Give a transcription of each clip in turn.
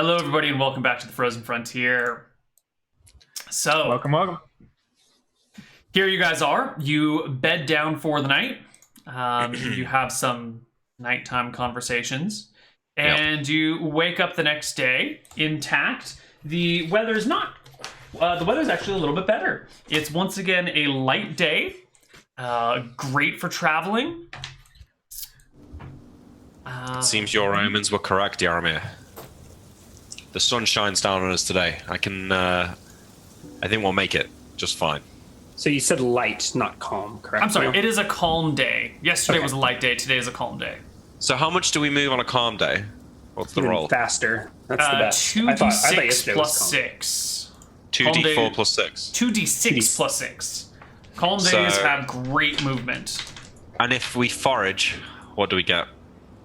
Hello, everybody, and welcome back to the Frozen Frontier. So, Welcome. here you guys are. You bed down for the night. You have some nighttime conversations, and you wake up the next day intact. The weather's not. The weather's actually a little bit better. It's once again a light day. Great for traveling. Seems your omens were correct, Yaramir. The sun shines down on us today. I think we'll make it just fine. So you said light, not calm, correct? I'm sorry, it is a calm day. Yesterday was a light day, today is a calm day. So how much do we move on a calm day? What's the Even roll? Faster. That's the best. 2d6 plus 6. 2d4 plus 6. 2d6 plus 6. Calm days have great movement. And if we forage, what do we get?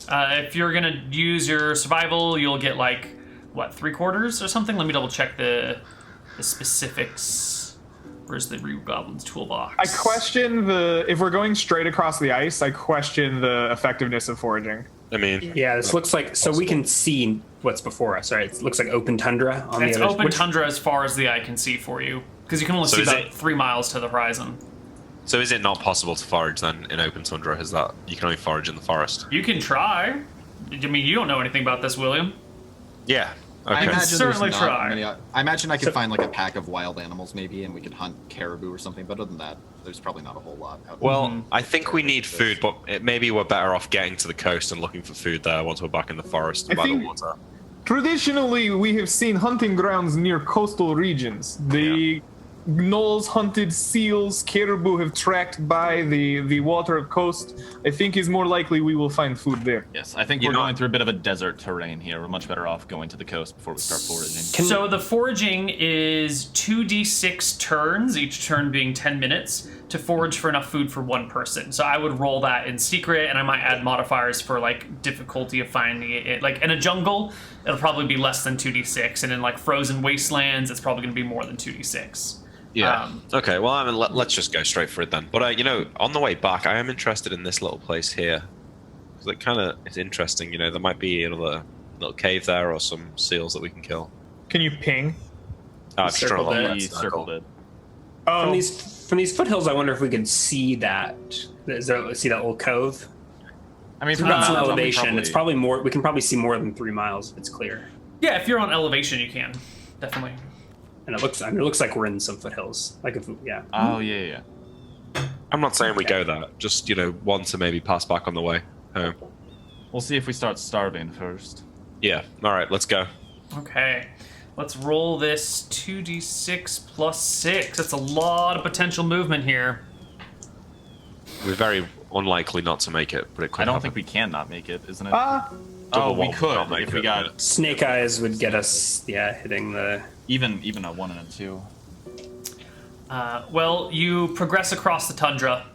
If you're going to use your survival, you'll get like, what, 3/4 or something? Let me double check the specifics. Where's the Real Goblin's toolbox? I question if we're going straight across the ice, I question the effectiveness of foraging. I mean... Yeah, this looks like... So we can see what's before us, right? It looks like open tundra on It's the other... open tundra as far as the eye can see for you. Because you can only see about 3 miles to the horizon. So is it not possible to forage then in open tundra? Is that you can only forage in the forest? You can try. I mean, you don't know anything about this, William. Yeah. Okay. I imagine certainly there's not try. many, I imagine I could find like a pack of wild animals maybe, and we could hunt caribou or something. But other than that, there's probably not a whole lot out there. Well, I think we need food, but maybe we're better off getting to the coast and looking for food there once we're back in the forest by the water. Traditionally, we have seen hunting grounds near coastal regions. The gnolls hunted seals, caribou have tracked by the water coast. I think is more likely we will find food there. Yes, I think we're going through a bit of a desert terrain here. We're much better off going to the coast before we start foraging. So the foraging is 2d6 turns, each turn being 10 minutes, to forage for enough food for one person. So I would roll that in secret, and I might add modifiers for like difficulty of finding it. Like in a jungle, it'll probably be less than 2d6, and in like frozen wastelands, it's probably going to be more than 2d6. Yeah. Okay. Well, I mean, let's just go straight for it then. But on the way back, I am interested in this little place here. Because it's interesting. There might be another little cave there or some seals that we can kill. Can you ping? I've circled struck He circled it. Oh, From these foothills, I wonder if we could see that. See that old cove? I mean, It's got some elevation. It's probably more. We can probably see more than 3 miles if it's clear. Yeah, if you're on elevation, you can. Definitely. And it looks like we're in some foothills. Like if Oh yeah. I'm not saying we go there. Just one to maybe pass back on the way home. We'll see if we start starving first. Yeah. All right. Let's go. Okay. Let's roll this 2d6 plus 6. That's a lot of potential movement here. We're very unlikely not to make it, but it could I don't happen. think we can not make it, isn't it? Double we one could not make if we it, got yeah. Snake eyes would get us. Yeah, hitting the. even a 1 and a 2. Well, you progress across the tundra.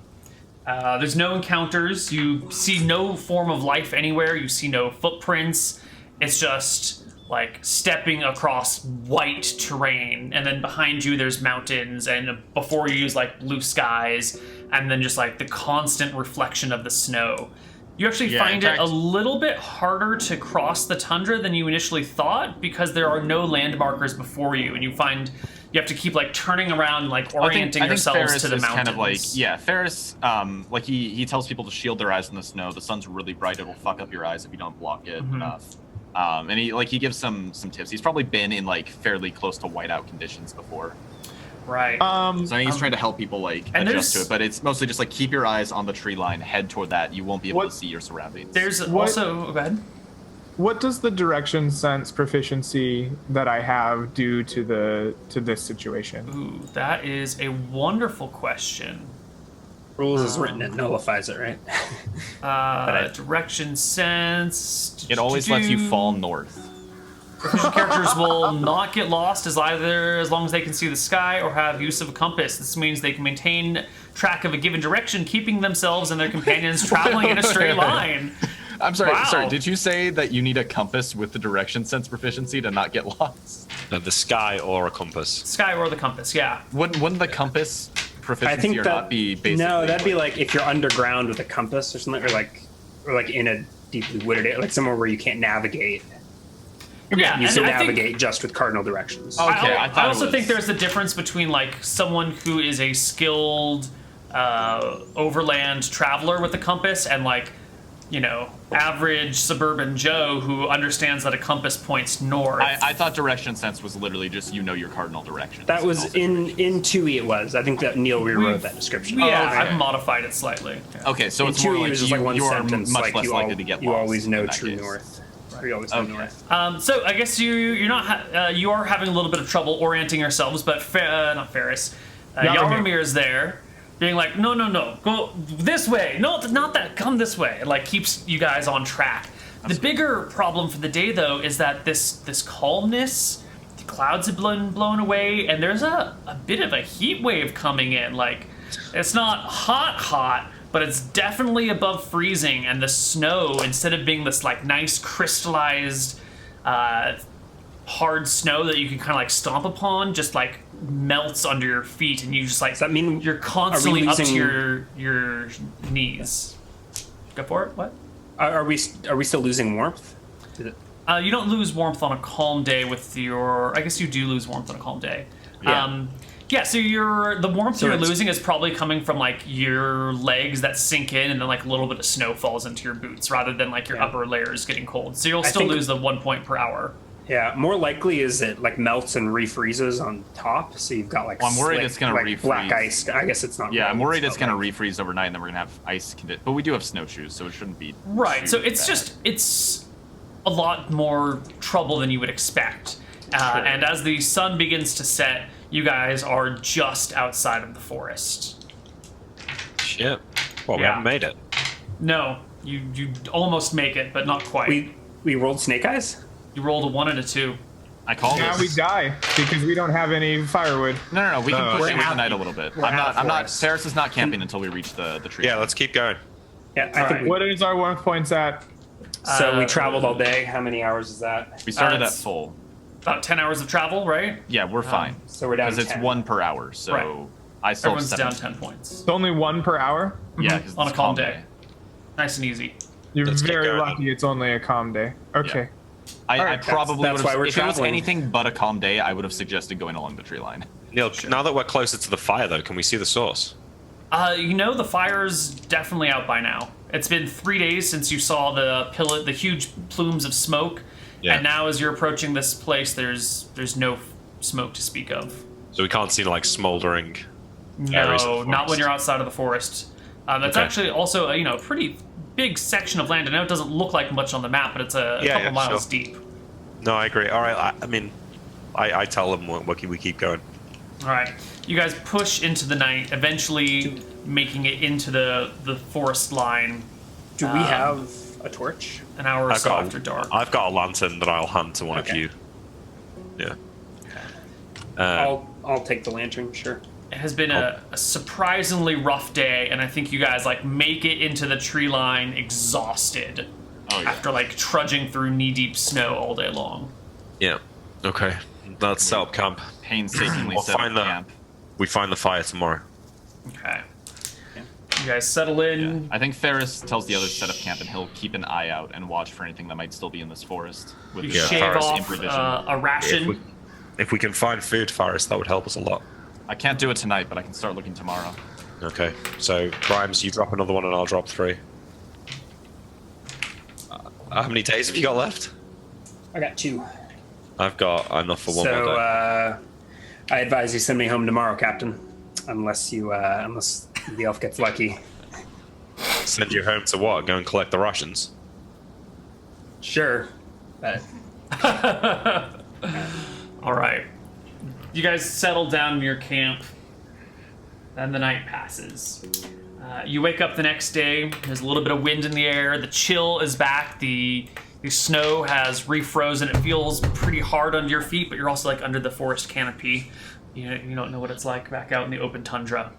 There's no encounters. You see no form of life anywhere. You see no footprints. It's just like stepping across white terrain, and then behind you there's mountains, and before you is like blue skies, and then just like the constant reflection of the snow. You actually find it a little bit harder to cross the tundra than you initially thought, because there are no land markers before you, and you find you have to keep like turning around, like orienting yourselves Ferris to the is mountains. kind of like, Ferris, like he tells people to shield their eyes from the snow. The sun's really bright; it'll fuck up your eyes if you don't block it enough. And he gives some tips. He's probably been in like fairly close to whiteout conditions before. Right. So I think he's trying to help people like adjust to it, but it's mostly just like keep your eyes on the tree line, head toward that. You won't be able to see your surroundings. There's also... Go ahead. what does the direction sense proficiency that I have do to this situation? Ooh, that is a wonderful question. Rules is written, it nullifies it, right? Direction sense. It always lets you fall north. Proficient characters will not get lost as long as they can see the sky or have use of a compass. This means they can maintain track of a given direction, keeping themselves and their companions traveling in a straight line. I'm sorry. Wow. Sorry. Did you say that you need a compass with the direction sense proficiency to not get lost? The sky or a compass. Sky or the compass, yeah. Wouldn't the compass proficiency or not be basically? No, that'd be like if you're underground with a compass or something, or like in a deeply wooded area, like somewhere where you can't navigate. Yeah, You and still I think- navigate just with cardinal directions. Oh, Okay, I I thought it also was- think there's a difference between like someone who is a skilled overland traveler with a compass and like, you know, average suburban Joe who understands that a compass points north. I thought direction sense was literally just your cardinal direction. That was in 2E. It was. I think that Neal rewrote that description. Yeah, okay. I've modified it slightly. Yeah. Okay, so In it's more 2E, like it was just like one you are sentence. much like less you likely to get You lost always in know that true case. north. Or you always know Okay. north. So I guess you're not you are having a little bit of trouble orienting yourselves, but not Ferris. Yarmir is there, being like, no, go this way. No, not that. Come this way. It like keeps you guys on track. The bigger problem for the day, though, is that this calmness, the clouds have been blown away, and there's a bit of a heat wave coming in. Like, it's not hot, but it's definitely above freezing, and the snow, instead of being this like nice crystallized hard snow that you can kind of like stomp upon, just like melts under your feet, and you just like, Does that mean you're constantly up to losing- your knees. Go for it. What? Are we still losing warmth? Is it- You don't lose warmth on a calm day with your. I guess you do lose warmth on a calm day. Yeah. Yeah. So the warmth So you're it's- losing is probably coming from like your legs that sink in, and then like a little bit of snow falls into your boots, rather than like your Yeah. upper layers getting cold. So you'll still think- lose the 1 point per hour. Yeah, more likely is it like melts and refreezes on top, so you've got like. Well, I'm worried slick, it's gonna like, black refreeze. ice. I guess it's not. Yeah, I'm really, worried it's but, gonna like, refreeze overnight, and then we're gonna have ice conditions. But we do have snowshoes, so it shouldn't be Right. too So it's bad. just it's a lot more trouble than you would expect. And as the sun begins to set, you guys are just outside of the forest. Shit. Well, we Yeah. haven't made it. No, you almost make it, but not quite. We rolled snake eyes. You rolled a 1 and a 2. I call Now this. we die because we don't have any firewood. No. We can No, push we're it with the out- night a little bit. we're out of I'm not. forest. Ferris is not camping until we reach the tree. Yeah, let's keep going. Yeah, I think Alright. What is our warmth points at? so. We traveled all day. How many hours is that? We started at it's- full. About 10 hours of travel, right? Yeah, we're fine. So we're down Because it's 10. 1 per hour. So Right. I still have Everyone's 7. down 10 points. It's only 1 per hour. Yeah, because On a calm day. Nice and easy. You're Let's keep very going, lucky it's only a calm day. Okay. I Alright, probably that's would why have. we're If it was traveling. anything but a calm day, I would have suggested going along the tree line. Neil, now that we're closer to the fire, though, can we see the source? The fire's definitely out by now. It's been 3 days since you saw the huge plumes of smoke, Yeah. and now as you're approaching this place, there's no smoke to speak of. So we can't see, like, smoldering areas of No, the not when forest. you're outside of the forest. That's Okay. actually also a pretty big section of land. I know it doesn't look like much on the map, but it's a Yeah, couple yeah, miles sure. deep. No, I agree. All right, I tell them we keep going. All right, you guys push into the night, eventually making it into the forest line Do we have a torch? an hour or so after dark. I've got a lantern that I'll hand to one of Okay. you. Yeah. I'll take the lantern. Sure. It has been a surprisingly rough day, and I think you guys like make it into the tree line exhausted Oh, yeah. after like trudging through knee-deep snow all day long. Yeah. Okay. Let's set up camp. Painstakingly We'll set up find the- camp. We find the fire tomorrow. Okay. You guys settle in. I think Ferris tells the others to set up camp, and he'll keep an eye out and watch for anything that might still be in this forest. With You his shave Forest off improvision. a ration. If we can find food, Forest, that would help us a lot. I can't do it tonight, but I can start looking tomorrow. Okay. So, Grimes, you drop another one and I'll drop 3. How many days have you got left? I got 2. I've got enough for one more So day. I advise you send me home tomorrow, Captain. Unless the elf gets lucky. Send you home to what? Go and collect the rations? Sure. But All right. You guys settle down in your camp, and the night passes. You wake up the next day. There's a little bit of wind in the air. The chill is back. The snow has refrozen. It feels pretty hard under your feet, but you're also like under the forest canopy. You don't know what it's like back out in the open tundra.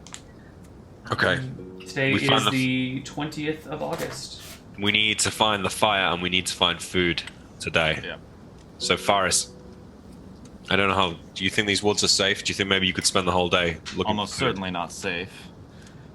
Okay. Today We found is the 20th of August. We need to find the fire and we need to find food today. Yeah. So, Faris, I don't know how. Do you think these woods are safe? Do you think maybe you could spend the whole day looking Almost for food? certainly not safe.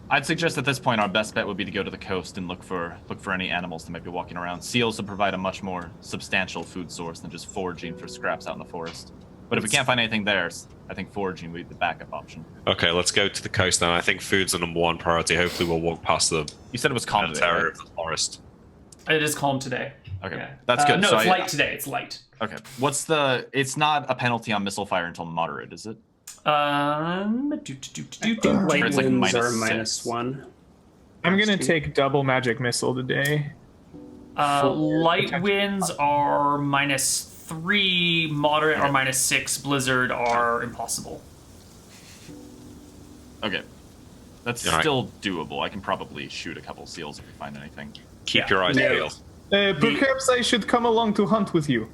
I'd suggest at this point our best bet would be to go to the coast and look for any animals that might be walking around. Seals would provide a much more substantial food source than just foraging for scraps out in the forest. But if we can't find anything there, I think foraging would be the backup option. Okay, let's go to the coast then. I think food's the number one priority. Hopefully we'll walk past the... You said it was calm today, area right? of the forest. It is calm today. Okay, Yeah. that's good. No, So it's light today. It's light. Okay, it's not a penalty on missile fire until moderate, is it? Light It's like winds are -6. -1. I'm gonna take double magic missile today. Light winds are -3, moderate are -6, blizzard are impossible. Okay. That's All right. still doable. I can probably shoot a couple seals if we find anything. Keep your eyes peeled. Perhaps I should come along to hunt with you.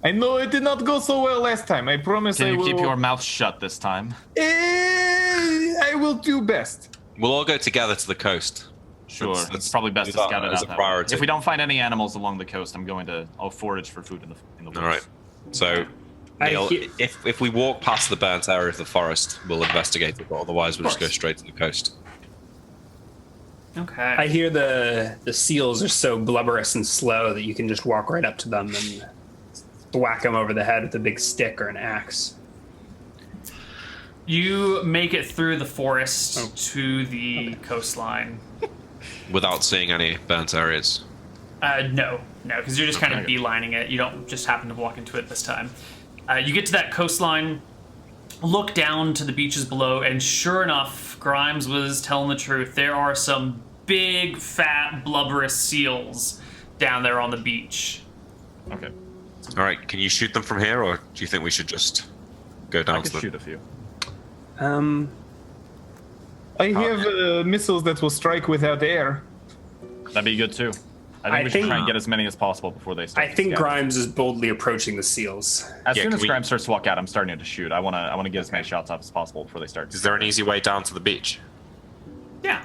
I know it did not go so well last time. I promise I Can you will. keep your mouth shut this time? I will do best. We'll all go together to the coast. Sure. Let's It's probably best do to that scout it as out a that way. priority. If we don't find any animals along the coast, I'll forage for food in the woods. All right. So, I Neal, hear- if we walk past the burnt area of the forest, we'll investigate it. But otherwise, we'll just go course. straight to the coast. Okay. I hear the seals are so blubberous and slow that you can just walk right up to them and whack them over the head with a big stick or an axe. You make it through the forest to the coastline. Without seeing any burnt areas. No, because you're just kind of Okay. beelining it. You don't just happen to walk into it this time. You get to that coastline, look down to the beaches below, and sure enough, Grimes was telling the truth. There are some big, fat, blubberous seals down there on the beach. Okay. All right. Can you shoot them from here, or do you think we should just go down I to could the... shoot a few. I have missiles that will strike without air. That'd be good too. I think we should try and get as many as possible before they start. I think to scatter. Grimes is boldly approaching the seals. As Yeah, soon can as we- Grimes starts to walk out, I'm starting to shoot. I wanna get as many shots off as possible before they start. Is there an easy way down to the beach? Yeah.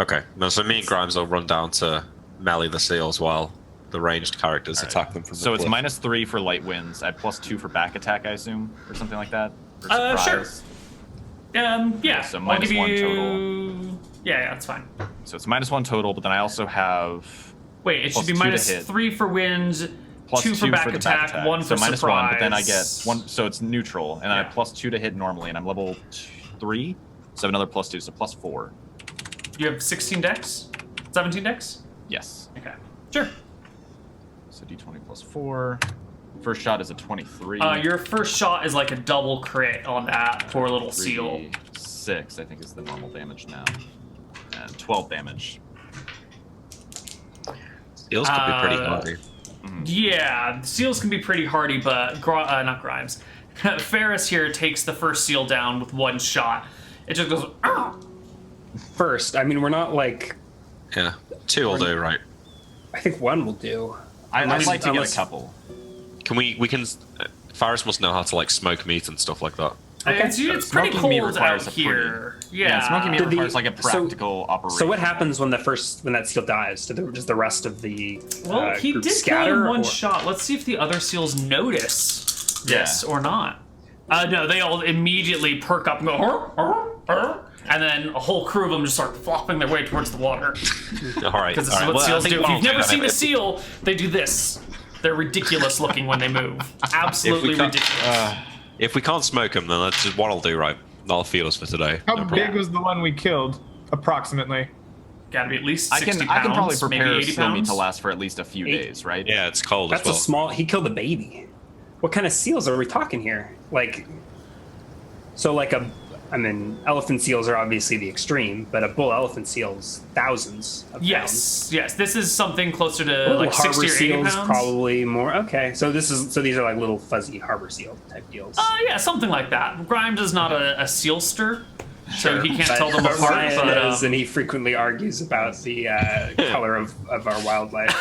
Okay. No, so me and Grimes will run down to melee the seals while the ranged characters attack them from the So it's cliff. -3 for light winds. I have +2 for back attack, I assume, or something like that. Or Sure. surprise. Yeah. So I'll give -1 you... total. Yeah, that's fine. So it's -1 total, but then I also have Wait, it should be +2 to hit. -3 for winds, plus 2 for back the attack, 1 so for minus surprise. 1, but then I get 1, so it's neutral, and I Yeah. have +2 to hit normally, and I'm level 3, so I have another +2, so +4. You have 16 dex? 17 dex? Yes. Okay. Sure. So d20 +4. First shot is a 23. Your first shot is like a double crit on that poor little seal. 6, I think, is the normal damage now. And 12 damage. Seals could be pretty hardy. Yeah, seals can be pretty hardy, but not Grimes. Ferris here takes the first seal down with 1 shot. It just goes. "Argh!" First, I mean, we're not like. Yeah. 2 will do, right? I think 1 will do. I'd like to get unless- a couple. Can we can... Faris must know how to, like, smoke meat and stuff like that. It's pretty Smoking meat cold requires out a here. Yeah, Yeah, smoking meat Did the- requires like a so- practical operation. So what happens when that seal dies? Does the rest of the Well, he group did kill scatter? in 1 or- shot. Let's see if the other seals notice this Yeah. or not. No, they all immediately perk up and go, "Arr, arr, arr," and then a whole crew of them just start flopping their way towards the water. All right. Because this all is right. what Well, I seals think do. If we'll you've do never that seen a anyway. seal, they do this. They're ridiculous looking when they move. Absolutely can't- ridiculous. If we can't smoke them, then that's just what I'll do, right? That'll feed us for today. How No big problem. was the one we killed, approximately? Gotta be at least I 60 can pounds, I can probably maybe prepare 80 seal meat pounds. to last for at least a few days, right? Yeah, it's cold That's as well. a small. He killed a baby. What kind of seals are we talking here? Like, so like I mean, elephant seals are obviously the extreme, but a bull elephant seal's thousands of pounds. Yes. This is something closer to Little like 60 harbor or 80 seals, pounds. probably more. Okay, so these are like little fuzzy harbor seal type deals. Yeah, something like that. Grimes is not a sealster, so he can't tell them But apart. Ryan But, is, and he frequently argues about the color of our wildlife.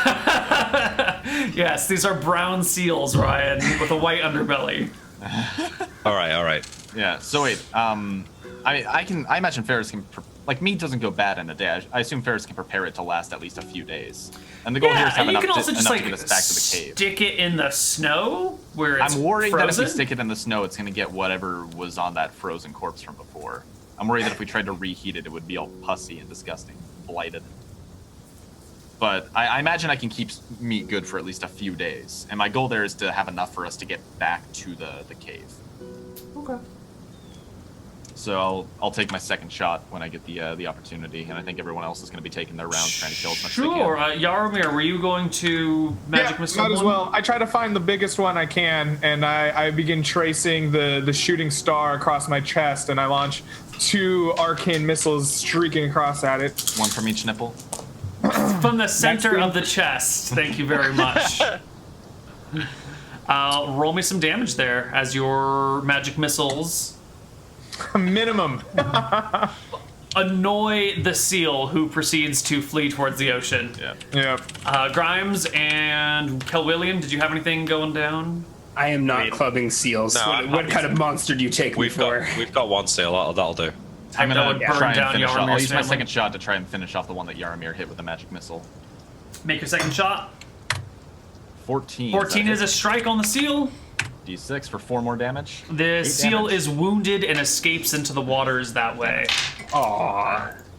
yes, these are brown seals, Ryan, with a white underbelly. All right. Yeah. So wait, I imagine Ferris can like meat doesn't go bad in a day. I assume Ferris can prepare it to last at least a few days. And the goal here is Yeah, to have and you enough, can also just enough like to get us back to the cave. stick it in the snow where it's I'm worried that if frozen. we stick it in the snow, it's going to get whatever was on that frozen corpse from before. I'm worried that if we tried to reheat it, it would be all pussy and disgusting, blighted. But I imagine I can keep meat good for at least a few days, and my goal there is to have enough for us to get back to the cave. Okay. So I'll take my second shot when I get the opportunity, and I think everyone else is going to be taking their rounds trying to kill as much as they Sure. can. Yaromir, were you going to magic missile? might as one? well. I try to find the biggest one I can, and I begin tracing the shooting star across my chest, and I launch 2 arcane missiles streaking across at it. One from each nipple. From the center of the chest. Thank you very much. Roll me some damage there as your magic missiles Minimum. annoy the seal, who proceeds to flee towards the ocean. Yeah. Yeah. Grimes and Kelwilliam, did you have anything going down? I am not clubbing seals. No, What kind of monster do you take me for? We've got 1 seal. That'll do. I'm That gonna would burn try and down finish off. I'll Yaromir's use my family. second shot to try and finish off the one that Yaromir hit with the magic missile. Make your second shot. 14. 14 is a strike on the seal. D6 for 4 more damage. The 8 seal damage. is wounded and escapes into the waters that way. Aww.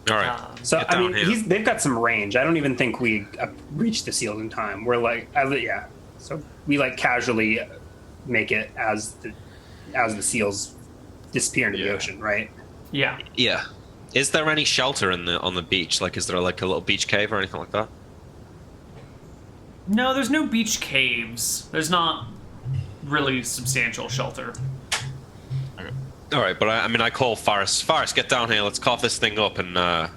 All right. So Get I mean, down here. they've got some range. I don't even think we reach the seals in time. We're like, yeah. So we like casually make it as the seals disappear into the ocean, right? Yeah. Yeah. Is there any shelter on the beach? Like, is there like a little beach cave or anything like that? No, there's no beach caves. There's not really substantial shelter. All right, but I call Faris. Faris, get down here. Let's cough this thing up and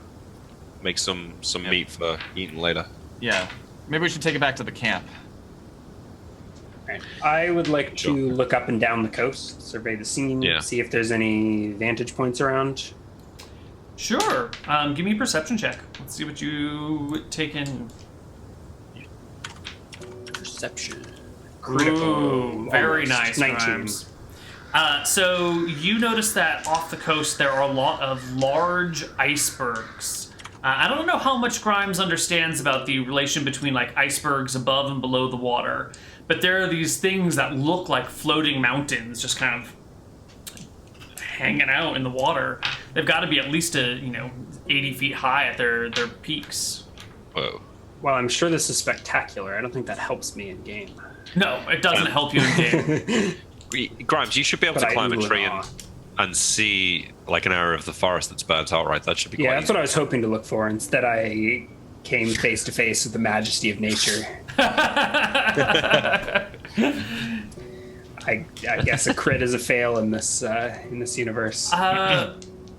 make some meat for eating later. Yeah. Maybe we should take it back to the camp. Right. I would like to look up and down the coast, survey the scene, Yeah. see if there's any vantage points around. Sure. Give me a perception check. Let's see what you take in. Perception. Ooh, very almost. nice, 19. Grimes. So you notice that off the coast there are a lot of large icebergs. I don't know how much Grimes understands about the relation between like icebergs above and below the water, but there are these things that look like floating mountains just kind of hanging out in the water. They've got to be at least 80 feet high at their peaks. Whoa. Well, I'm sure this is spectacular. I don't think that helps me in game. No, it doesn't help you in game. Grimes, you should be able But to I climb a ooh and tree ah. and see like an area of the forest that's burnt out, right? That should be quite Yeah, that's easy. what I was hoping to look for. Instead, I came face to face with the majesty of nature. I guess a crit is a fail in this universe.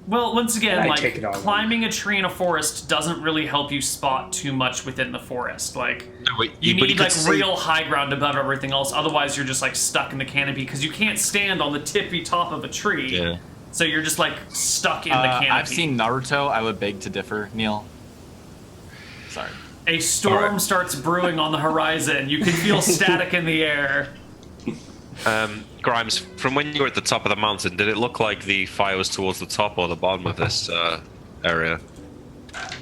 Well, once again, I take it all like in. climbing a tree in a forest doesn't really help you spot too much within the forest. Like No, but you but need could like see- real high ground above everything else. Otherwise, you're just like stuck in the canopy because you can't stand on the tippy top of a tree. Yeah. So you're just like stuck in the canopy. I've seen Naruto. I would beg to differ, Neal. Sorry. A storm Alright. starts brewing on the horizon. You can feel static in the air. Grimes, from when you were at the top of the mountain, did it look like the fire was towards the top or the bottom of this area?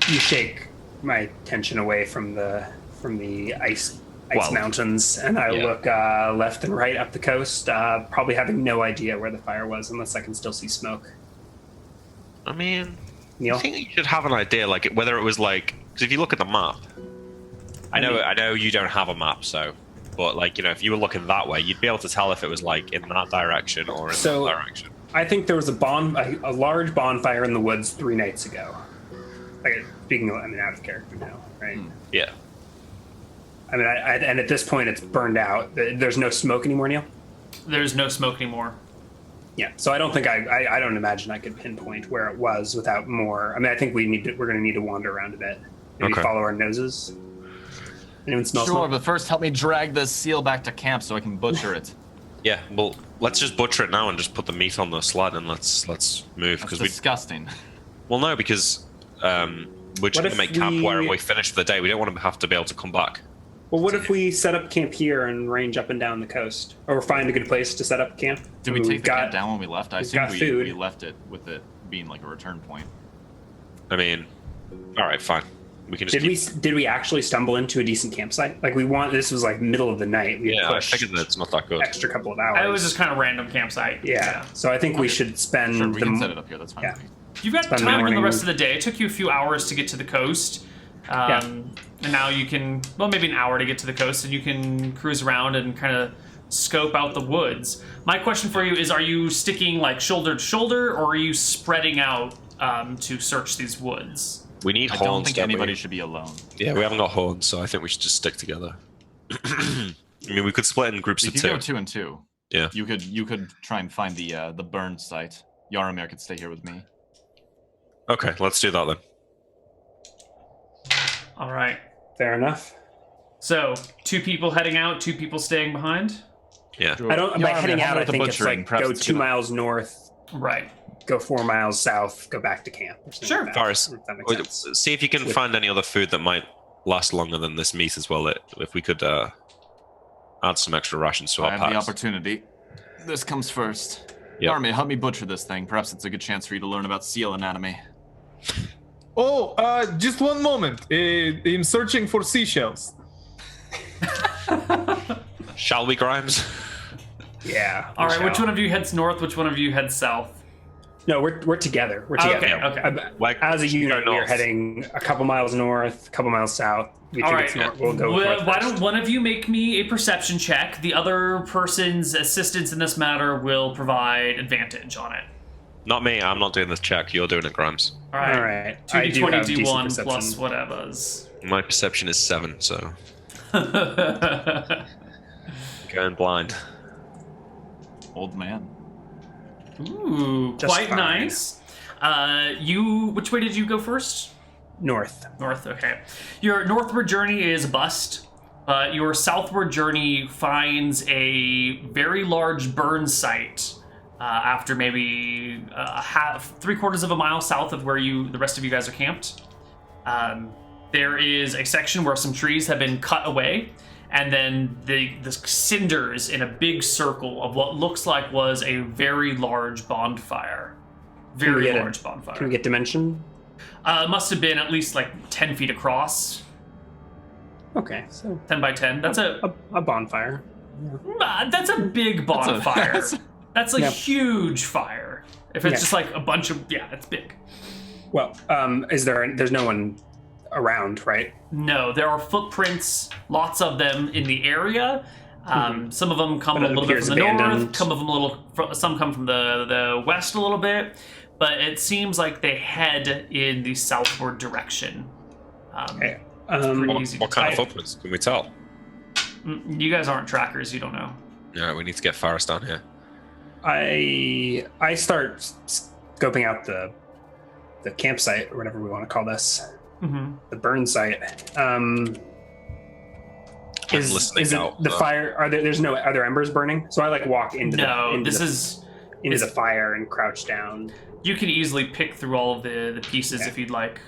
You shake my attention away from the ice Well, mountains, and I yeah. look left and right up the coast, probably having no idea where the fire was, unless I can still see smoke. I mean, Neal? I think you should have an idea, like whether it was like, because if you look at the map, I know you don't have a map, so, but like if you were looking that way, you'd be able to tell if it was like in that direction or in So- that direction. I think there was a large bonfire in the woods 3 nights ago. Like, speaking of, out of character now, right? Yeah. I mean, and at this point, it's burned out. There's no smoke anymore, Neal. There's no smoke anymore. Yeah, so I don't think I don't imagine I could pinpoint where it was without more. I mean, I think we're going to need to wander around a bit. Maybe Okay. follow our noses. Anyone smell Sure, smoke? but first help me drag the seal back to camp so I can butcher it. Yeah, well, let's just butcher it now and just put the meat on the sled and let's move That's because we. disgusting. Well, no, because we're just What gonna if make camp we- where we finish for the day. We don't want to have to be able to come back. Well, what if we set up camp here and range up and down the coast, or find a good place to set up camp? Did we We've take the got- camp down when we left? I we've assume got food. we left it with it being like a return point. I mean, all right, fine. We can just. Did we actually stumble into a decent campsite? Like this was like middle of the night. We Yeah, I pushed figured that it's not that good. extra couple of hours. It was just kind of random campsite. yeah. So I think we should spend Sure, we the can set it up here. That's fine. Yeah. with me. You've got Sunday time in the morning. rest of the day. It took you a few hours to get to the coast. And now you can, well, maybe an hour to get to the coast, and you can cruise around and kind of scope out the woods. My question for you is, are you sticking like shoulder to shoulder, or are you spreading out to search these woods? We need I horns. don't think don't we? anybody should be alone. Yeah, we haven't got horns, so I think we should just stick together. I mean, we could split in groups You of could two. go 2 and 2. Yeah. You could try and find the burn site. Yaramir could stay here with me. Okay, let's do that then. All right. Fair enough. So 2 people heading out, 2 people staying behind. Yeah. I don't. By Yaramir, heading how out, I about the think it's butchering? like Perhaps go it's 2 good. miles north, Right. go 4 miles south, go back to camp. Or something Sure. like that, Faris, if that makes sense. see if you can find any other food that might last longer than this meat as well. If we could add some extra rations to I our have the packs. opportunity. This comes first. Yep. Yaramir, help me butcher this thing. Perhaps it's a good chance for you to learn about seal anatomy. Oh, just one moment. I'm searching for seashells. Shall we, Grimes? Yeah. All right. we Which shall. one of you heads north? Which one of you heads south? No, we're together. We're Oh, together. okay, okay. Like, As a unit, go we're north. heading a couple miles north, a couple miles south. We All think right. it's north. We'll go north Why first. don't one of you make me a perception check? The other person's assistance in this matter will provide advantage on it. Not me. I'm not doing this check. You're doing it, Grimes. All right. All right. I do 2d20 have decent d1 perception. plus whatever's. My perception is 7, so going blind. Old man. Ooh, Just quite fine. nice. Which way did you go first? North. North, okay. Your northward journey is a bust, but your southward journey finds a very large burn site after maybe 3/4 of a mile south of where the rest of you guys are camped. There is a section where some trees have been cut away, and then the cinders in a big circle of what looks like was a very large bonfire. Can we get Large bonfire. Can we get dimension? It must have been at least like 10 feet across. Okay, so 10 by 10. That's a bonfire. that's a big bonfire. That's a Yep. huge fire. If it's Yeah. just like a bunch of it's big. Well, there's no one around, right? No, there are footprints, lots of them in the area. Some of them come But a it little bit appears from the north. abandoned. Some come from the west a little bit, but it seems like they head in the southward direction. Okay. pretty easy What to kind of tell. footprints can we tell? You guys aren't trackers. You don't know. Yeah, we need to get Faris down here. I start scoping out the campsite or whatever we want to call this, the burn site. Is listening it out, the fire? Are there embers burning? So I like walk into No, into is the fire and crouch down. you can easily pick through all of the pieces Okay. if you'd like.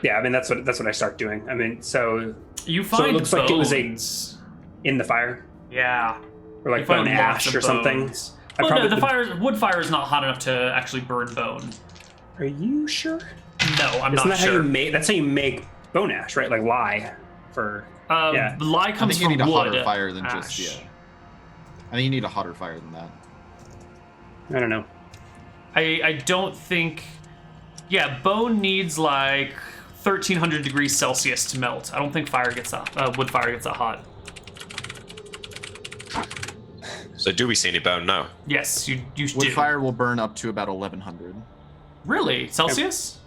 Yeah, I mean that's what I start doing. I mean, so You find looks like it was bones. in the fire Yeah. or You like find bone lots ash of or something. bones. I Well, no, probably wood fire is not hot enough to actually burn bone. Are you sure? No, I'm Isn't not that how you sure. make? That's how you make bone ash, right? Like lye for. yeah. The lye I comes think you from need a wood. hotter fire than ash. just I think you need a hotter fire than that. I don't know. I don't think. Yeah, bone needs like 1,300 degrees Celsius to melt. I don't think fire gets that. Wood fire gets that hot. So do we see any bone? No. Yes, you Wood do. fire will burn up to about 1100. Really? Celsius?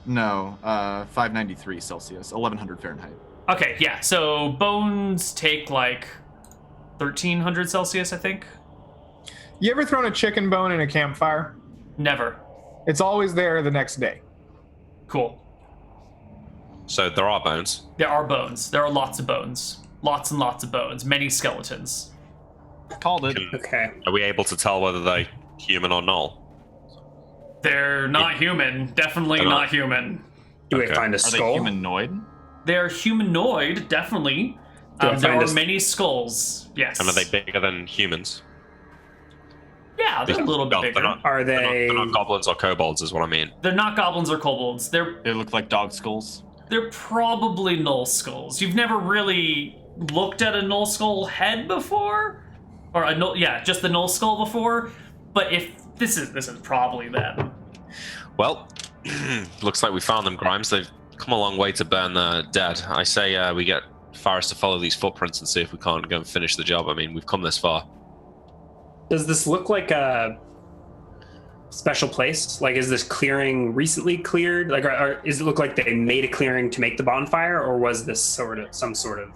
No, 593 Celsius, 1100 Fahrenheit. Okay, yeah. So bones take like 1,300 Celsius, I think. You ever thrown a chicken bone in a campfire? Never. It's always there the next day. Cool. So there are bones. There are bones. There are lots of bones. Lots and lots of bones. Many skeletons. Called it. Okay. Are we able to tell whether they're human or null? They're not human. Definitely They're not not. human. Do we Okay. find a Are they skull? humanoid? They're humanoid, definitely. Do I There find are a- many skulls. Yes. And are they bigger than humans? Yeah, they're a little bit No, bigger. they're not. Are They're they? not goblins or kobolds, is what I mean. They're not goblins or kobolds. They look like dog skulls. They're probably null skulls. You've never really looked at a null skull head before, or a null, just the null skull before. But if this is probably them. Well, Looks like we found them, Grimes. They've come a long way to burn their dead. I say we get Faris to follow these footprints and see if we can't go and finish the job. I mean, we've come this far. Does this look like a special place? Like, is this clearing recently cleared? Like, does it look like they made a clearing to make the bonfire, or was this some sort of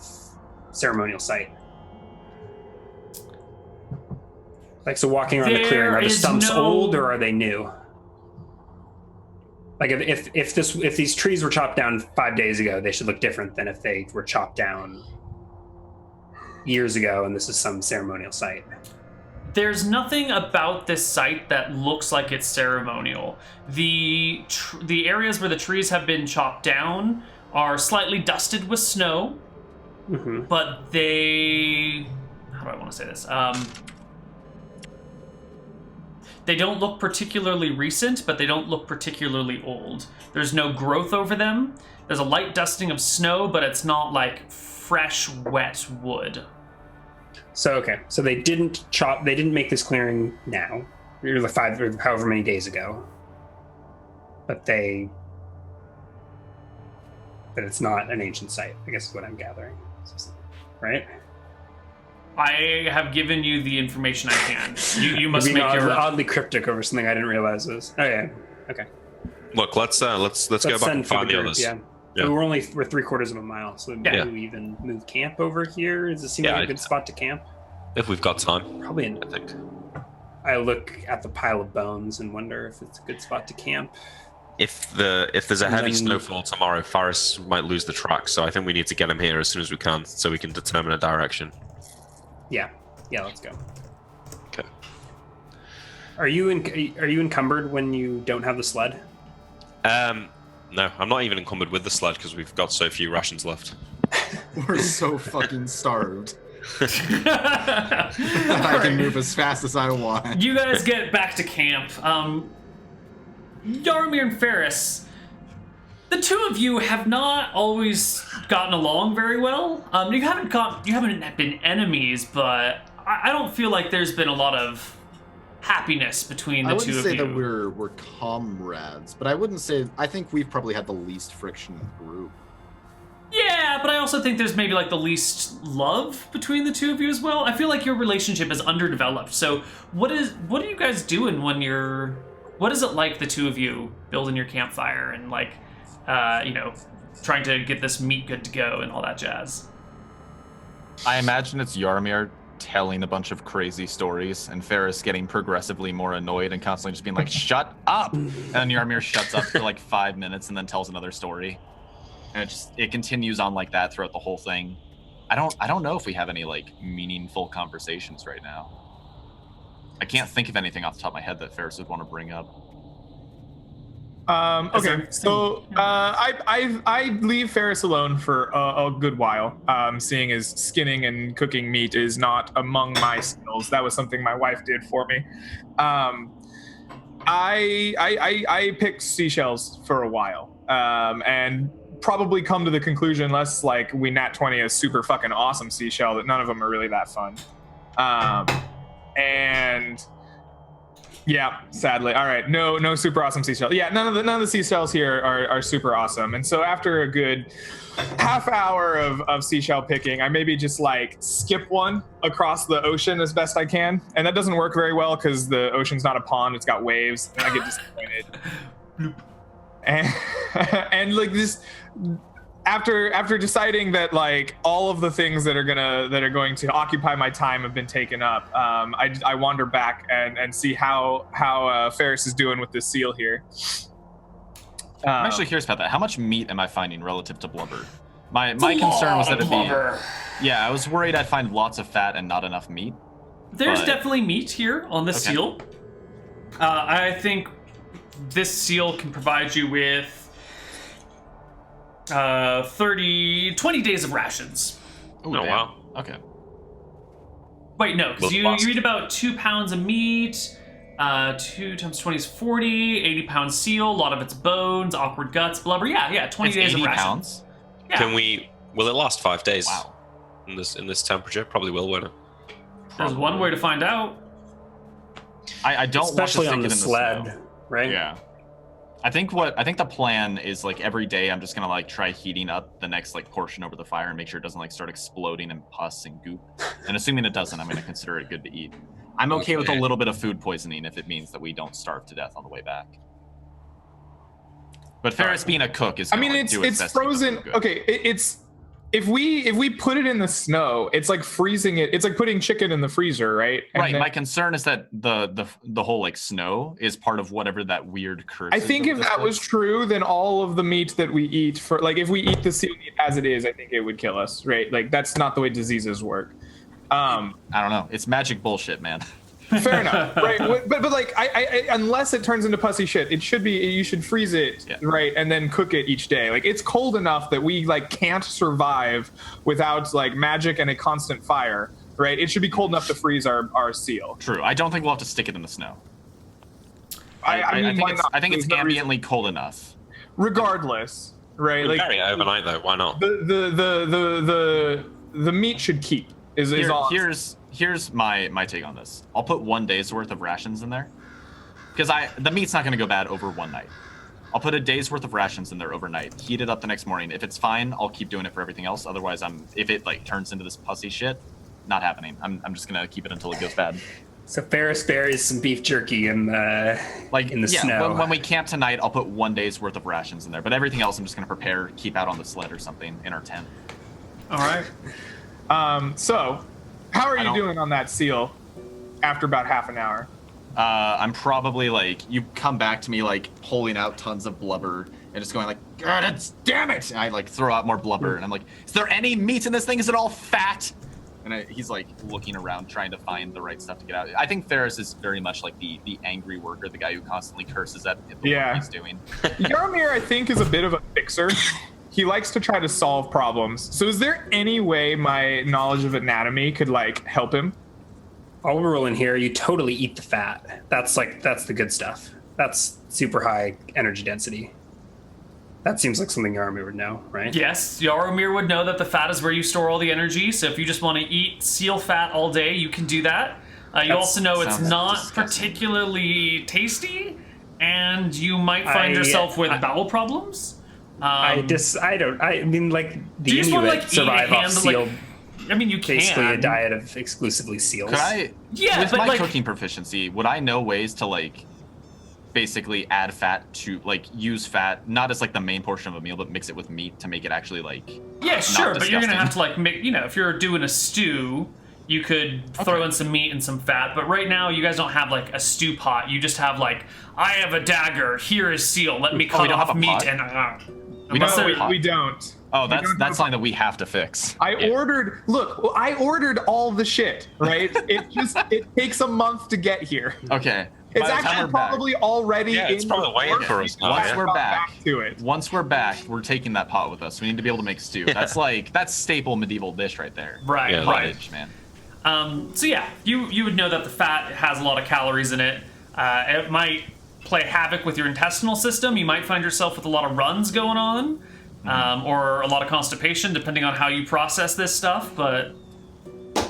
ceremonial site? Like, so walking around the clearing, are the stumps old or are they new? Like, if these trees were chopped down 5 days ago, they should look different than if they were chopped down years ago and this is some ceremonial site. There's nothing about this site that looks like it's ceremonial. The areas where the trees have been chopped down are slightly dusted with snow, but they... How do I want to say this? They don't look particularly recent, but they don't look particularly old. There's no growth over them. There's a light dusting of snow, but it's not like fresh, wet wood. So, okay. So they didn't make this clearing now, or like 5 or however many days ago. But it's not an ancient site, I guess is what I'm gathering. Right? I have given you the information I can. You must make your oddly cryptic over something I didn't realize was. Oh yeah. Okay. Look, let's go back and find the others. Yeah. So we're 3/4 of a mile. So maybe we even move camp over here. Does it seem like a good spot to camp? If we've got time. Probably. I think. I look at the pile of bones and wonder if it's a good spot to camp. If there's a heavy snowfall tomorrow, Faris might lose the track. So I think we need to get him here as soon as we can, so we can determine a direction. Yeah, let's go. Okay. Are you encumbered when you don't have the sled? No, I'm not even encumbered with the sled because we've got so few rations left. We're so fucking starved. I can move as fast as I want. You guys get back to camp. Yarmir and Ferris, the two of you have not always gotten along very well. You haven't been enemies, but I don't feel like there's been a lot of happiness between the two of you. I wouldn't say that we're comrades, but I think we've probably had the least friction in the group. Yeah, but I also think there's maybe like the least love between the two of you as well. I feel like your relationship is underdeveloped. So what are you guys doing what is it like, the two of you building your campfire and like trying to get this meat good to go and all that jazz? I imagine it's Yarmir telling a bunch of crazy stories and Ferris getting progressively more annoyed and constantly just being like, shut up! And then Yarmir shuts up for like 5 minutes and then tells another story. And it continues on like that throughout the whole thing. I don't know if we have any like meaningful conversations right now. I can't think of anything off the top of my head that Ferris would want to bring up. Okay, so I leave Ferris alone for a good while, seeing as skinning and cooking meat is not among my skills. That was something my wife did for me. I picked seashells for a while, and probably come to the conclusion, unless like we nat 20 a super fucking awesome seashell, that none of them are really that fun. And yeah, sadly. All right, no super awesome seashells. Yeah, none of the seashells here are super awesome. And so after a good half hour of seashell picking, I maybe just like skip one across the ocean as best I can. And that doesn't work very well because the ocean's not a pond, it's got waves, and I get disappointed. And like this, after deciding that like all of the things that are going to occupy my time have been taken up, I wander back and see how Ferris is doing with this seal here. I'm actually curious about that. How much meat am I finding relative to blubber? My concern was that it'd be... Yeah, I was worried I'd find lots of fat and not enough meat. There's definitely meat here on this seal. I think this seal can provide you with 20 days of rations. Ooh, oh, wow. Okay. Wait, no, because you eat about 2 pounds of meat. 2 times 20 is 40. 80 pound seal. A lot of its bones, awkward guts, blubber. Yeah. 20 days of rations. Pounds? Yeah. Will it last 5 days? Wow. In this temperature, probably will, won't it? There's one way to find out. I don't especially want to on stick the it in sled, the snow. right? Yeah. I think the plan is like every day I'm just gonna like try heating up the next like portion over the fire and make sure it doesn't like start exploding in pus and goop. And assuming it doesn't, I'm gonna consider it good to eat. I'm okay with a little bit of food poisoning if it means that we don't starve to death on the way back. But Ferris being a cook is. Gonna, like, it's frozen. Okay, it's if we put it in the snow, it's like freezing it. It's like putting chicken in the freezer, right? And right. then, My concern is that the whole like snow is part of whatever that weird curse. I think if that was true, then all of the meat that we eat for like if we eat the seal meat as it is, I think it would kill us, right? Like that's not the way diseases work. I don't know. It's magic bullshit, man. Fair enough, right? But like, I unless it turns into pussy shit, it should be. You should freeze it, right, and then cook it each day. Like it's cold enough that we like can't survive without like magic and a constant fire, right? It should be cold enough to freeze our seal. True. I don't think we'll have to stick it in the snow. I think it's ambiently cold enough. Regardless, right? We'll like carry it overnight though. Why not? The meat should keep. Is all. Here's my take on this. I'll put 1 day's worth of rations in there, because the meat's not going to go bad over one night. I'll put a day's worth of rations in there overnight. Heat it up the next morning. If it's fine, I'll keep doing it for everything else. Otherwise, if it like turns into this pussy shit, not happening. I'm just gonna keep it until it goes bad. So Ferris buries some beef jerky in the snow. When we camp tonight, I'll put 1 day's worth of rations in there. But everything else, I'm just gonna prepare, keep out on the sled or something in our tent. All right. So, how are you doing on that seal after about half an hour? I'm probably like, you come back to me like pulling out tons of blubber and just going like, God, damn it! And I like throw out more blubber and I'm like, is there any meat in this thing? Is it all fat? And he's like looking around trying to find the right stuff to get out. I think Ferris is very much like the angry worker, the guy who constantly curses at the work he's doing. Yaromir, I think, is a bit of a fixer. He likes to try to solve problems. So is there any way my knowledge of anatomy could like help him? I'll roll in here. You totally eat the fat. That's the good stuff. That's super high energy density. That seems like something Yaromir would know, right? Yes, Yaromir would know that the fat is where you store all the energy. So if you just want to eat seal fat all day, you can do that. You also know it's not particularly tasty, and you might find yourself with bowel problems. I mean, like, the Inuit survive off seal. I mean, you can. Basically a diet of exclusively seals. With my cooking proficiency, would I know ways to, like, basically add fat to, like, use fat, not as, like, the main portion of a meal, but mix it with meat to make it actually, like, yeah, sure, but you're going to have to, like, make, if you're doing a stew, you could throw in some meat and some fat, but right now you guys don't have, like, a stew pot. You just have, like, I have a dagger, here is seal, let me cut off meat pot? And... we don't. Oh, that's something that we have to fix. I ordered all the shit, right? It takes a month to get here. Okay. It's actually probably already it's probably waiting for us now. Once we're back, we're taking that pot with us. We need to be able to make stew. That's staple medieval dish right there. Right, yeah, right. Man. So yeah, you would know that the fat has a lot of calories in it. It might play havoc with your intestinal system. You might find yourself with a lot of runs going on, or a lot of constipation, depending on how you process this stuff. But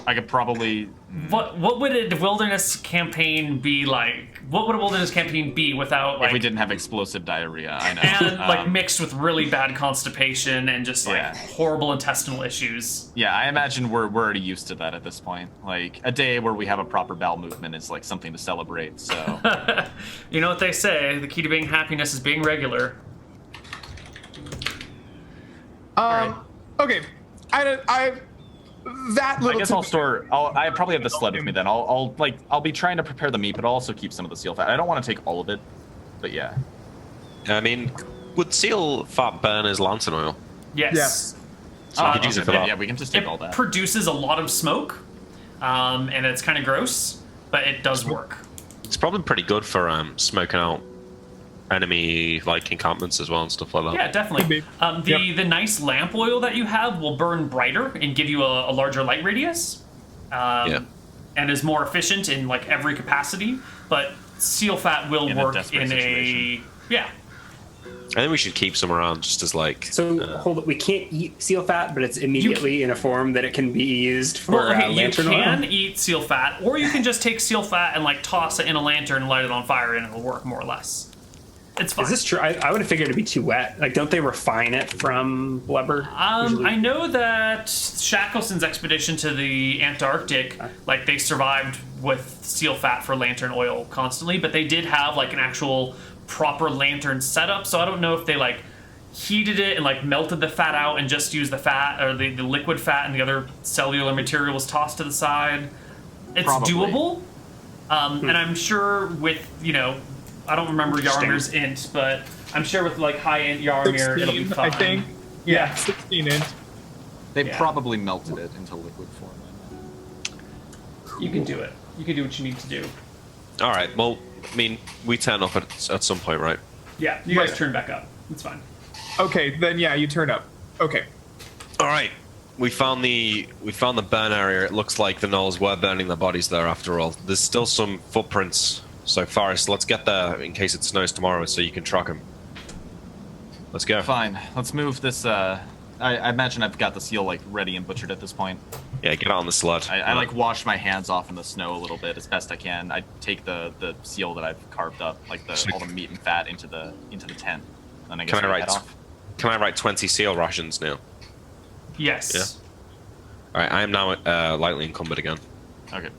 I could probably. What would a wilderness campaign be like? What would a wilderness campaign be without, like, if we didn't have explosive diarrhea? I know. And like mixed with really bad constipation and just like horrible intestinal issues. Yeah, I imagine we're already used to that at this point. Like a day where we have a proper bowel movement is like something to celebrate. So you know what they say: the key to being happiness is being regular. Okay, I guess I'll store. I probably have the sled with me then. I'll be trying to prepare the meat, but I'll also keep some of the seal fat. I don't want to take all of it, but yeah. I mean, would seal fat burn as lantern oil? Yes. So we could use it for that. Yeah, we can just take all that. It produces a lot of smoke, and it's kind of gross, but it does work. It's probably pretty good for smoking out enemy like encampments as well and stuff like that. Yeah, definitely. The nice lamp oil that you have will burn brighter and give you a larger light radius, and is more efficient in like every capacity. But seal fat will work in a I think we should keep some around just as like. So hold it. We can't eat seal fat, but it's immediately in a form that it can be used for lantern oil. You can eat seal fat, or you can just take seal fat and like toss it in a lantern and light it on fire, and it'll work more or less. It's fine. Is this true? I would have figured it'd be too wet. Like, don't they refine it from blubber? usually? I know that Shackleson's expedition to the Antarctic, like they survived with seal fat for lantern oil constantly, but they did have like an actual proper lantern setup. So I don't know if they like heated it and like melted the fat out and just used the fat or the liquid fat and the other cellular material was tossed to the side. It's Probably. doable, and I'm sure with I don't remember Yarmir's int, but I'm sure with like high int Yarmir, it'll be 16, fine. I think. Yeah, 16 int. They Yeah. probably melted it into liquid form. You can do it. You can do what you need to do. All right. Well, I mean, we turn up at some point, right? Yeah, you guys Right. turn back up. It's fine. Okay, then yeah, you turn up. Okay. All right. We found the burn area. It looks like the gnolls were burning their bodies there after all. There's still some footprints. So, Forrest, let's get there in case it snows tomorrow, so you can track them. Let's go. Fine. Let's move this. I imagine I've got the seal like ready and butchered at this point. Yeah, get out on the sled. I like wash my hands off in the snow a little bit as best I can. I take the seal that I've carved up, like all the meat and fat, into the tent. And I guess Can I we write? head off. Can I write 20 seal rations now? Yes. Yeah. All right. I am now lightly encumbered again. Okay.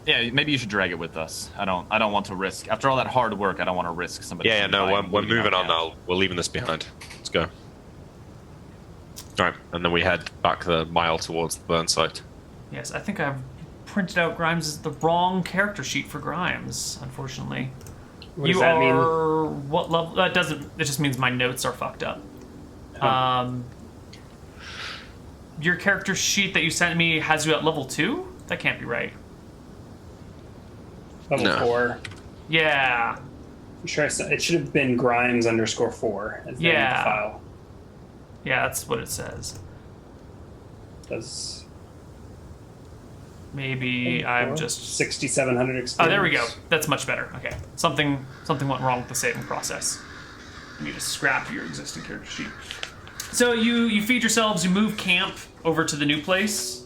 Yeah, maybe you should drag it with us. I don't want to risk. After all that hard work, I don't want to risk somebody. Yeah. coming No, by we're and moving our on camp. now. We're leaving this behind. Let's go. All right, and then we head back the mile towards the burn site. Yes, I think I've printed out Grimes' the wrong character sheet for Grimes, unfortunately. What does that mean? What level? That doesn't. It just means my notes are fucked up. Your character sheet that you sent me has you at level 2? That can't be right. Level No. 4. Yeah. I'm sure it should have been Grimes_4 as the name of Yeah. the file. Yeah, that's what it says. Does Maybe I'm just. 6,700 experience. Oh, there we go. That's much better. Okay. Something went wrong with the saving process. You need to scrap your existing character sheet. So you feed yourselves, you move camp over to the new place.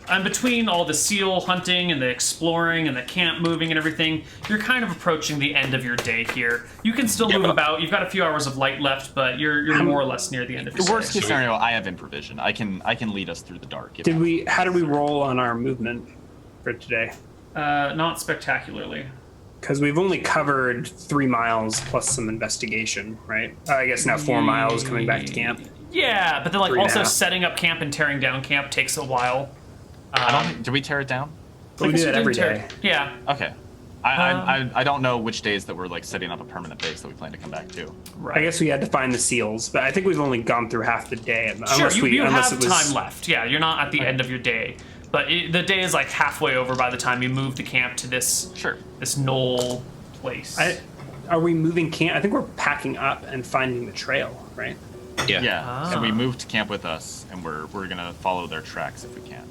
And between all the seal hunting and the exploring and the camp moving and everything, you're kind of approaching the end of your day here. You can still move about. You've got a few hours of light left, but you're more or less near the end of your The worst day. case scenario, I have improvision. I can lead us through the dark. How did we roll on our movement for today? Not spectacularly. Because we've only covered 3 miles plus some investigation, right? I guess now 4 miles coming back to camp. Yeah, but then like 3.5. also setting up camp and tearing down camp takes a while. Did we tear it down? But we guess do that didn't every tear- day. Yeah. Okay. I don't know which days that we're like setting up a permanent base that we plan to come back to. Right. I guess we had to find the seals, but I think we've only gone through half the day. Sure, you unless have it was, time left. Yeah, you're not at the end of your day, but the day is like halfway over by the time you move the camp to this this knoll place. Are we moving camp? I think we're packing up and finding the trail, right? Yeah. Yeah. And we moved to camp with us, and we're gonna follow their tracks if we can.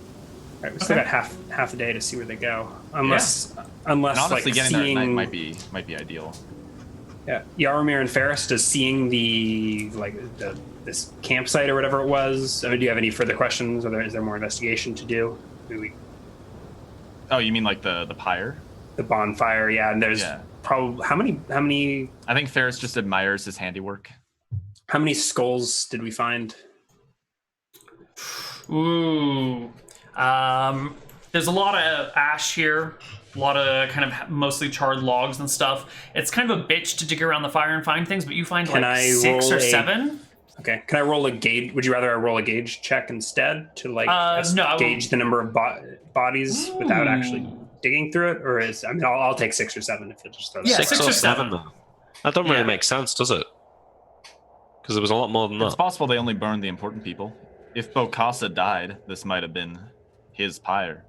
Right, we still got half a day to see where they go, unless And honestly, like getting seeing there at night might be ideal. Yeah, Yaromir and Ferris, does seeing this campsite or whatever it was. I mean, do you have any further questions? Is there more investigation to do? Oh, you mean like the pyre? The bonfire, yeah. And there's probably how many? I think Ferris just admires his handiwork. How many skulls did we find? Ooh. There's a lot of ash here, a lot of kind of mostly charred logs and stuff. It's kind of a bitch to dig around the fire and find things, but you find Can like I 6 or roll 7. Okay, can I roll a gauge? Would you rather I roll a gauge check instead to No, gauge the number of bodies without actually digging through it, or I'll take 6 or 7 if you just throw that. Yeah, 6 or 7 though. That don't really make sense, does it? Because there was a lot more than It's that. possible they only burned the important people. If Bokassa died, this might have been his pyre.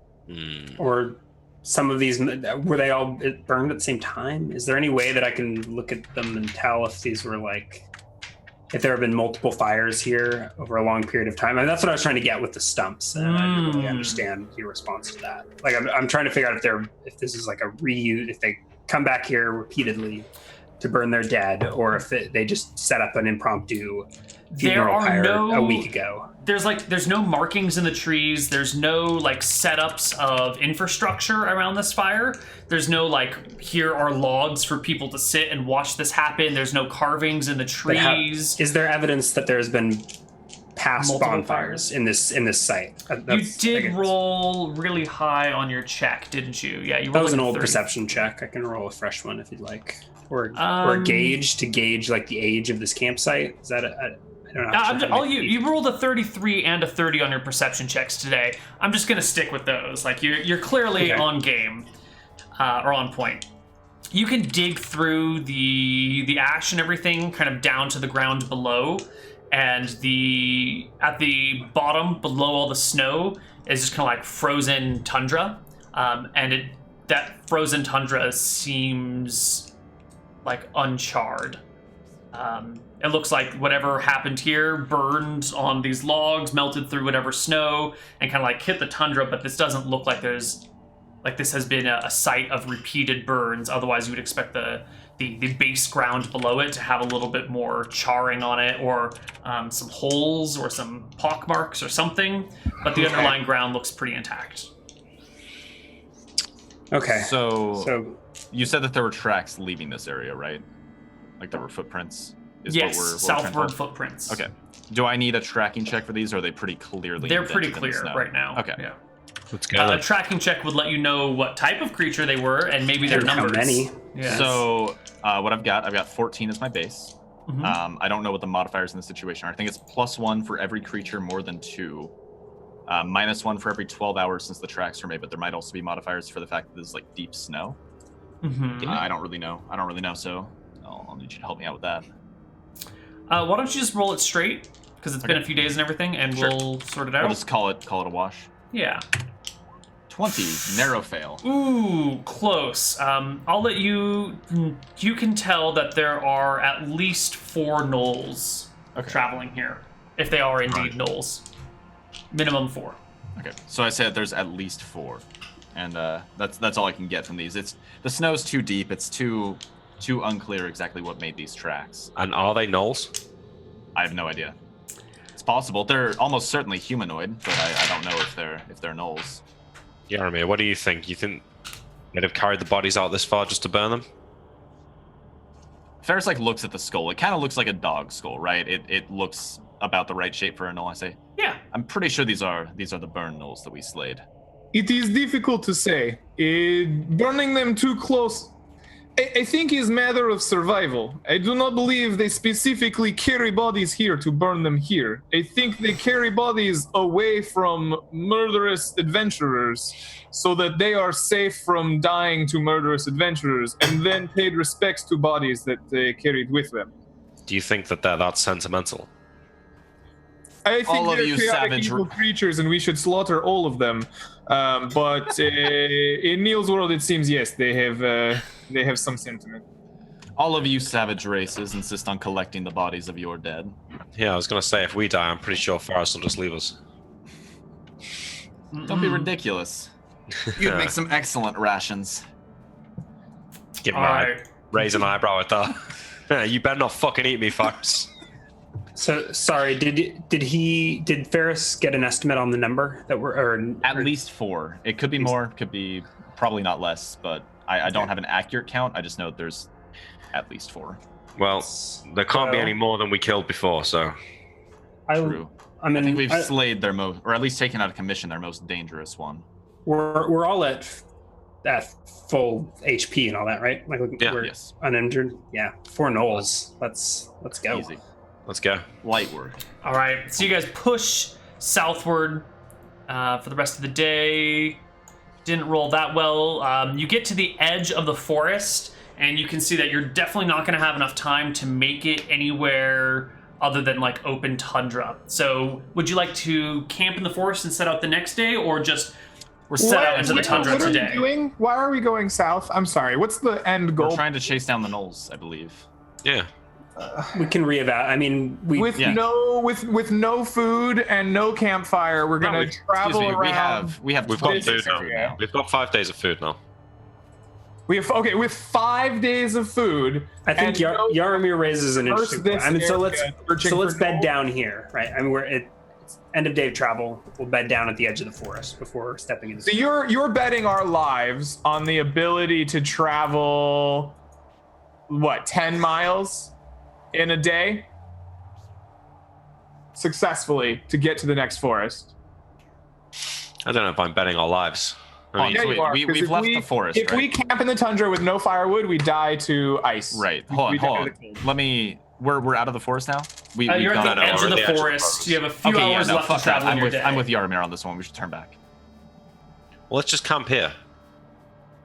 Or some of these, were they all burned at the same time? Is there any way that I can look at them and tell if these were if there have been multiple fires here over a long period of time? And that's what I was trying to get with the stumps, and I didn't really understand your response to that. I'm trying to figure out if this is like a reuse, if they come back here repeatedly to burn their dead, or if they just set up an impromptu funeral pyre a week ago. there's no markings in the trees. There's no like setups of infrastructure around this fire. There's no like, here are logs for people to sit and watch this happen. There's no carvings in the trees. Is there evidence that there's been past Multiple bonfires in this site? You did roll really high on your check, didn't you? Yeah, you rolled That was like an old 30. perception check. I can roll a fresh one if you'd like, or a gauge to gauge like the age of this campsite. Is that I don't know. You rolled a 33 and a 30 on your perception checks today. I'm just gonna stick with those. Like you're clearly on game, or on point. You can dig through the ash and everything, kind of down to the ground below, and at the bottom below all the snow is just kind of like frozen tundra, and that frozen tundra seems like uncharred. It looks like whatever happened here burned on these logs, melted through whatever snow, and kind of like hit the tundra, but this doesn't look like this has been a site of repeated burns. Otherwise, you would expect the base ground below it to have a little bit more charring on it, or some holes or some pock marks or something, but the underlying ground looks pretty intact. Okay. So you said that there were tracks leaving this area, right? Like there were footprints? Yes, southward footprints. Okay. Do I need a tracking check for these, or are they pretty clearly They're pretty indented in the clear snow? right now. Okay. Yeah. Let's go. A tracking check would let you know what type of creature they were and maybe their And how numbers. many. Yes. So what I've got 14 as my base. Mhm. I don't know what the modifiers in this situation are. I think it's +1 for every creature more than 2. -1 for every 12 hours since the tracks were made, but there might also be modifiers for the fact that this is like deep snow. Mhm. I don't really know. So I'll need you to help me out with that. Why don't you just roll it straight? Because it's been Okay. a few days and everything, and Sure. we'll sort it out. We'll just call it a wash. Yeah. 20, narrow fail. Ooh, close. I'll let you. You can tell that there are at least 4 gnolls traveling here, if they are indeed gnolls. Minimum 4. Okay, so I said there's at least 4, and that's all I can get from these. The snow's too deep. It's too unclear exactly what made these tracks. And are they gnolls? I have no idea. It's possible. They're almost certainly humanoid, but I don't know if they're gnolls. Yaramir, what do you think? You think they'd have carried the bodies out this far just to burn them? Ferris looks at the skull. It kind of looks like a dog skull, right? It looks about the right shape for a gnoll. I say, Yeah. I'm pretty sure these are the burn gnolls that we slayed. It is difficult to say. Burning them too close, I think, is matter of survival. I do not believe they specifically carry bodies here to burn them here. I think they carry bodies away from murderous adventurers so that they are safe from dying to murderous adventurers, and then paid respects to bodies that they carried with them. Do you think that they're that sentimental? I think All of they're you chaotic savage evil creatures, and we should slaughter all of them. But in Neal's world, it seems yes, they have some sentiment. All of you savage races insist on collecting the bodies of your dead. Yeah, I was gonna say, if we die, I'm pretty sure Faris will just leave us. Don't be ridiculous. You'd make some excellent rations. Give All my right. raise an eyebrow at that. You better not fucking eat me, Faris. So sorry, did Ferris get an estimate on the number that At least 4. It could be more, could be probably not less, but I don't have an accurate count. I just know that there's at least 4. Well, there can't be any more than we killed before, so. True. I mean, I think we've slayed their most, or at least taken out of commission their most dangerous one. we're all at full HP and all that, right? Like Yeah. we're Yes. uninjured. Yeah, 4 gnolls. Let's go. Easy. Let's go. Light work. All right. So you guys push southward for the rest of the day. Didn't roll that well. You get to the edge of the forest, and you can see that you're definitely not going to have enough time to make it anywhere other than like open tundra. So would you like to camp in the forest and set out the next day, or just set out into the tundra what today? are you doing? Why are we going south? I'm sorry. What's the end goal? We're trying to chase down the gnolls, I believe. Yeah. We can reevaluate. I mean, With no food and no campfire, we're gonna travel around. We have We've got 12 food days of now. Yeah. We've got 5 days of food now. With 5 days of food. I think and Yaramir raises an First interesting point. this I mean, so area, let's searching bed for gold. down here, right? I mean, end of day of travel. We'll bed down at the edge of the forest before stepping into. So you're betting our lives on the ability to travel, what, 10 miles in a day successfully to get to the next forest. I don't know if I'm betting our lives. I mean, Yeah, you are, 'cause we've if left the forest. If right? we camp in the tundra with no firewood, we die to ice. Right. We Hold die on. to the cold. Let me. We're out of the forest now. We've You're at gone the out. edge we're of at the the edge of the forest. forest. You have a few Okay, yeah, hours no, left to fuck that. travel in your day. I'm with Yarmir on this one. We should turn back. well, let's just camp here.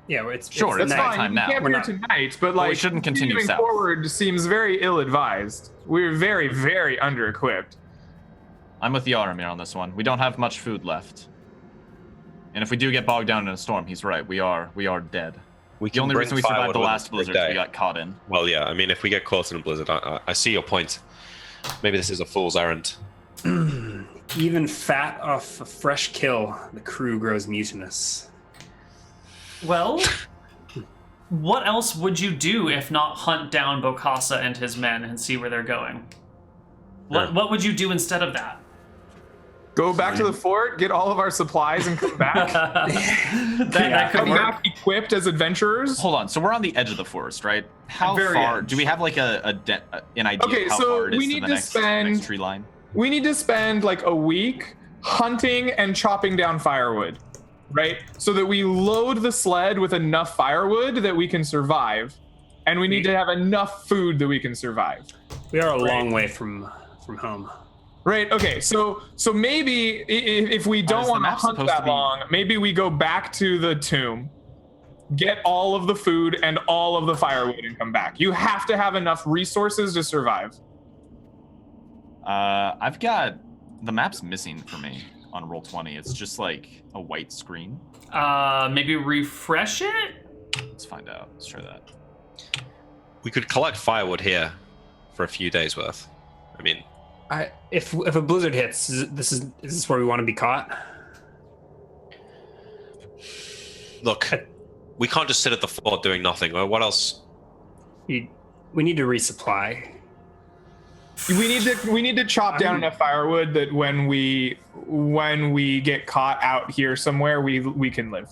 Yeah, it's Sure, It's it's That's night. fine. nighttime You now. camp We're here not- tonight, but like we shouldn't continue continuing south. forward seems very ill-advised. We're very, very under-equipped. I'm with Yarmir on this one. We don't have much food left. And if we do get bogged down in a storm, he's right. We are dead. We The only bring reason we survived firewood the with us last for a blizzards we day. got caught in. Well, yeah. I mean, if we get caught in a blizzard, I see your point. Maybe this is a fool's errand. Even fat off a fresh kill, the crew grows mutinous. Well, what else would you do if not hunt down Bokassa and his men and see where they're going? What would you do instead of that? Go back to the fort, get all of our supplies, and come back. that could Come work. back equipped as adventurers. Hold on. So we're on the edge of the forest, right? How Very far? edge. Do we have like an idea Okay, of how so far it is we to need the to next, spend- next tree line? We need to spend like a week hunting and chopping down firewood, right? So that we load the sled with enough firewood that we can survive. And we need to have enough food that we can survive. We are a long way from home. Right. Okay. So maybe if we is don't the want to map hunt supposed that to be- long, maybe we go back to the tomb, get all of the food and all of the firewood, and come back. You have to have enough resources to survive. I've got the map's missing for me on Roll20. It's just like a white screen. Maybe refresh it? Let's find out. Let's try that. We could collect firewood here for a few days worth. I mean, If a blizzard hits, is this where we want to be caught? look, we can't just sit at the fort doing nothing. What else? We need to resupply. We need to chop down enough firewood that when we get caught out here somewhere, we can live.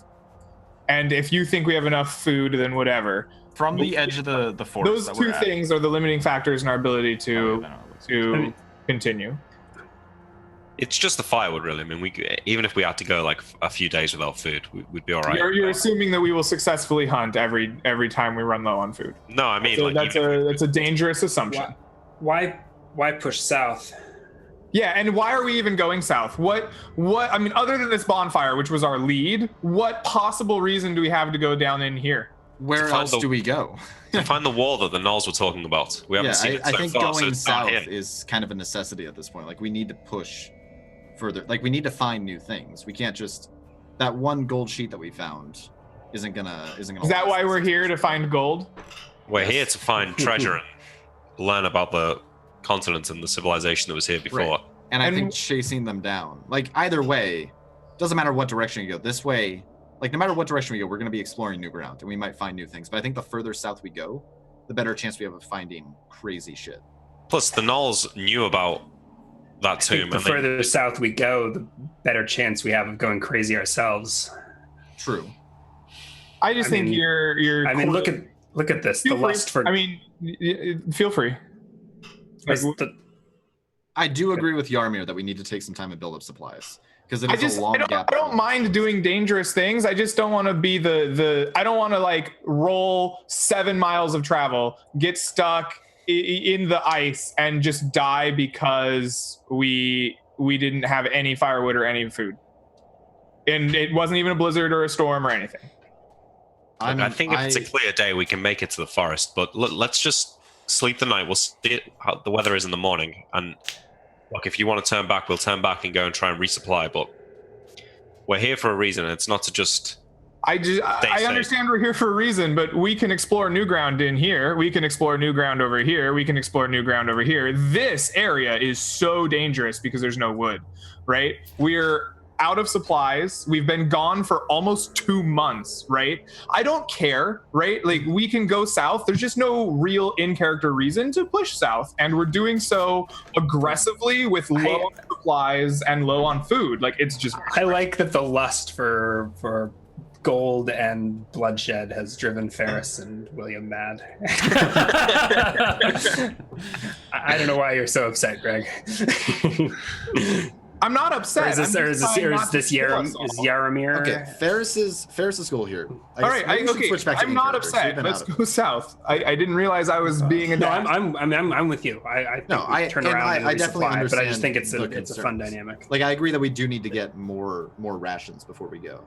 And if you think we have enough food, then whatever. From the edge of the forest. Those that two we're at. things are the limiting factors in our ability to continue. It's just the firewood, really. I mean, even if we had to go like a few days without food, we'd be all right. You're assuming that we will successfully hunt every time we run low on food. No, I mean, So like, that's a dangerous assumption. Why push south? Yeah, and why are we even going south? What I mean, other than this bonfire, which was our lead, what possible reason do we have to go down in here? Where find else the- do we go? to find the wall that the Knolls were talking about. We haven't Yeah, seen it I so think far, so going it's down south here. is kind of a necessity at this point. Like, we need to push further. Like, we need to find new things. We can't just that one gold sheet that we found isn't gonna. Is that why we're here, to find gold? We're here to find treasure and learn about the continent and the civilization that was here before. Right. And I And- think chasing them down, like, either way, doesn't matter what direction you go. This way, like, no matter what direction we go, we're going to be exploring new ground, and we might find new things. But I think the further south we go, the better chance we have of finding crazy shit. Plus, the Knolls knew about that I think tomb. the And they, further south we go, the better chance we have of going crazy ourselves. True. I just think mean- you're. I mean, look at this. The Feel free. lust for. I mean, feel free. Like, I do agree with Yarmir that we need to take some time and build up supplies, because it is a long I gap. don't mind doing dangerous things. I just don't want to be I don't want to like roll 7 miles of travel, get stuck in the ice, and just die because we didn't have any firewood or any food, and it wasn't even a blizzard or a storm or anything. I think if it's a clear day, we can make it to the forest. But let's just sleep the night. We'll see how the weather is in the morning. And look, if you want to turn back, we'll turn back and go and try and resupply. But we're here for a reason. It's not to just. I safe. understand we're here for a reason, but we can explore new ground in here. We can explore new ground over here. We can explore new ground over here. This area is so dangerous because there's no wood, right? We're out of supplies. We've been gone for almost 2 months, right? I don't care, right? Like, we can go south. There's just no real in-character reason to push south. And we're doing so aggressively with low on supplies and low on food. Like, it's just... I like that the lust for gold and bloodshed has driven Ferris and William mad. I don't know why you're so upset, Greg. I'm not upset. Is this Yaramir? Okay, Ferris's goal here. All right, I'm not upset. Let's go south. I didn't realize I was being a. No, I'm with you. I turn around. I definitely understand. But I just think it's a fun dynamic. Like, I agree that we do need to get more rations before we go.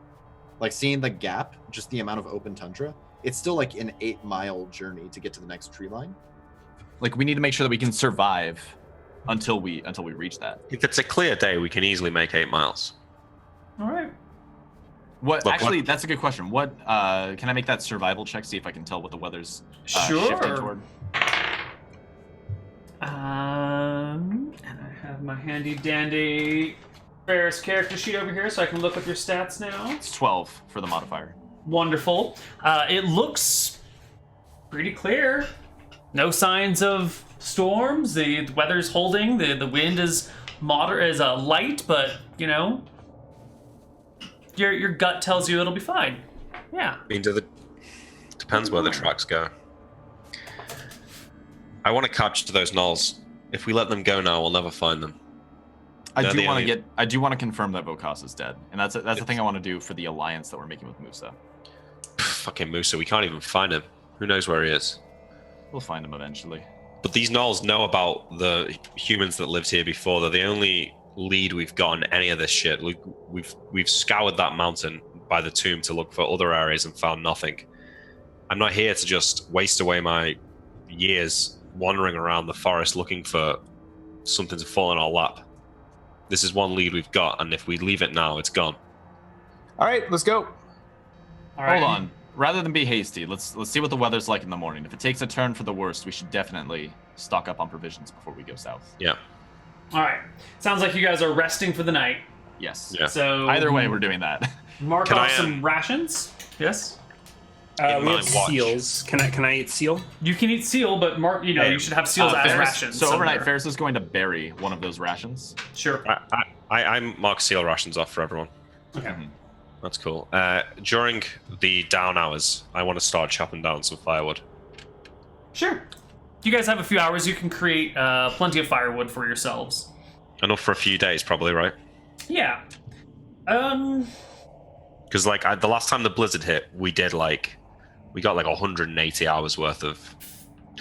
Like, seeing the gap, just the amount of open tundra, it's still like an 8-mile journey to get to the next tree line. Like, we need to make sure that we can survive until we reach that. If it's a clear day, we can easily make 8 miles. All right. That's a good question. What can I make that survival check? See if I can tell what the weather's Sure. shifting toward. And I have my handy dandy Ferris character sheet over here, so I can look up your stats now. It's 12 for the modifier. Wonderful. It looks pretty clear. No signs of storms. The weather's holding. The wind is light, but you know, your gut tells you it'll be fine. Yeah. I mean, depends where the tracks go. I want to capture those gnolls. If we let them go now, we'll never find them. I do want to confirm that Vokas is dead, and that's the thing I want to do for the alliance that we're making with Musa. Fucking Musa, we can't even find him. Who knows where he is? We'll find him eventually. But these gnolls know about the humans that lived here before. They're the only lead we've got on any of this shit. We've scoured that mountain by the tomb to look for other areas and found nothing. I'm not here to just waste away my years wandering around the forest looking for something to fall in our lap. This is one lead we've got, and if we leave it now, it's gone. All right, let's go. All right. Hold on. Rather than be hasty, let's see what the weather's like in the morning. If it takes a turn for the worst, we should definitely stock up on provisions before we go south. Yeah. All right. Sounds like you guys are resting for the night. Yes. Yeah. So Either way, we're doing that. mark Can off I, some rations. Yes. We my have watch. seals. Can I eat seal? You can eat seal, but mark. You know, you should have seals as rations. So overnight, somewhere. Ferris is going to bury one of those rations. Sure. I mark seal rations off for everyone. Okay. Mm-hmm. That's cool. During the down hours, I want to start chopping down some firewood. Sure. You guys have a few hours. You can create plenty of firewood for yourselves. Enough for a few days, probably, right? Yeah. Because the last time the blizzard hit, we got 180 hours worth of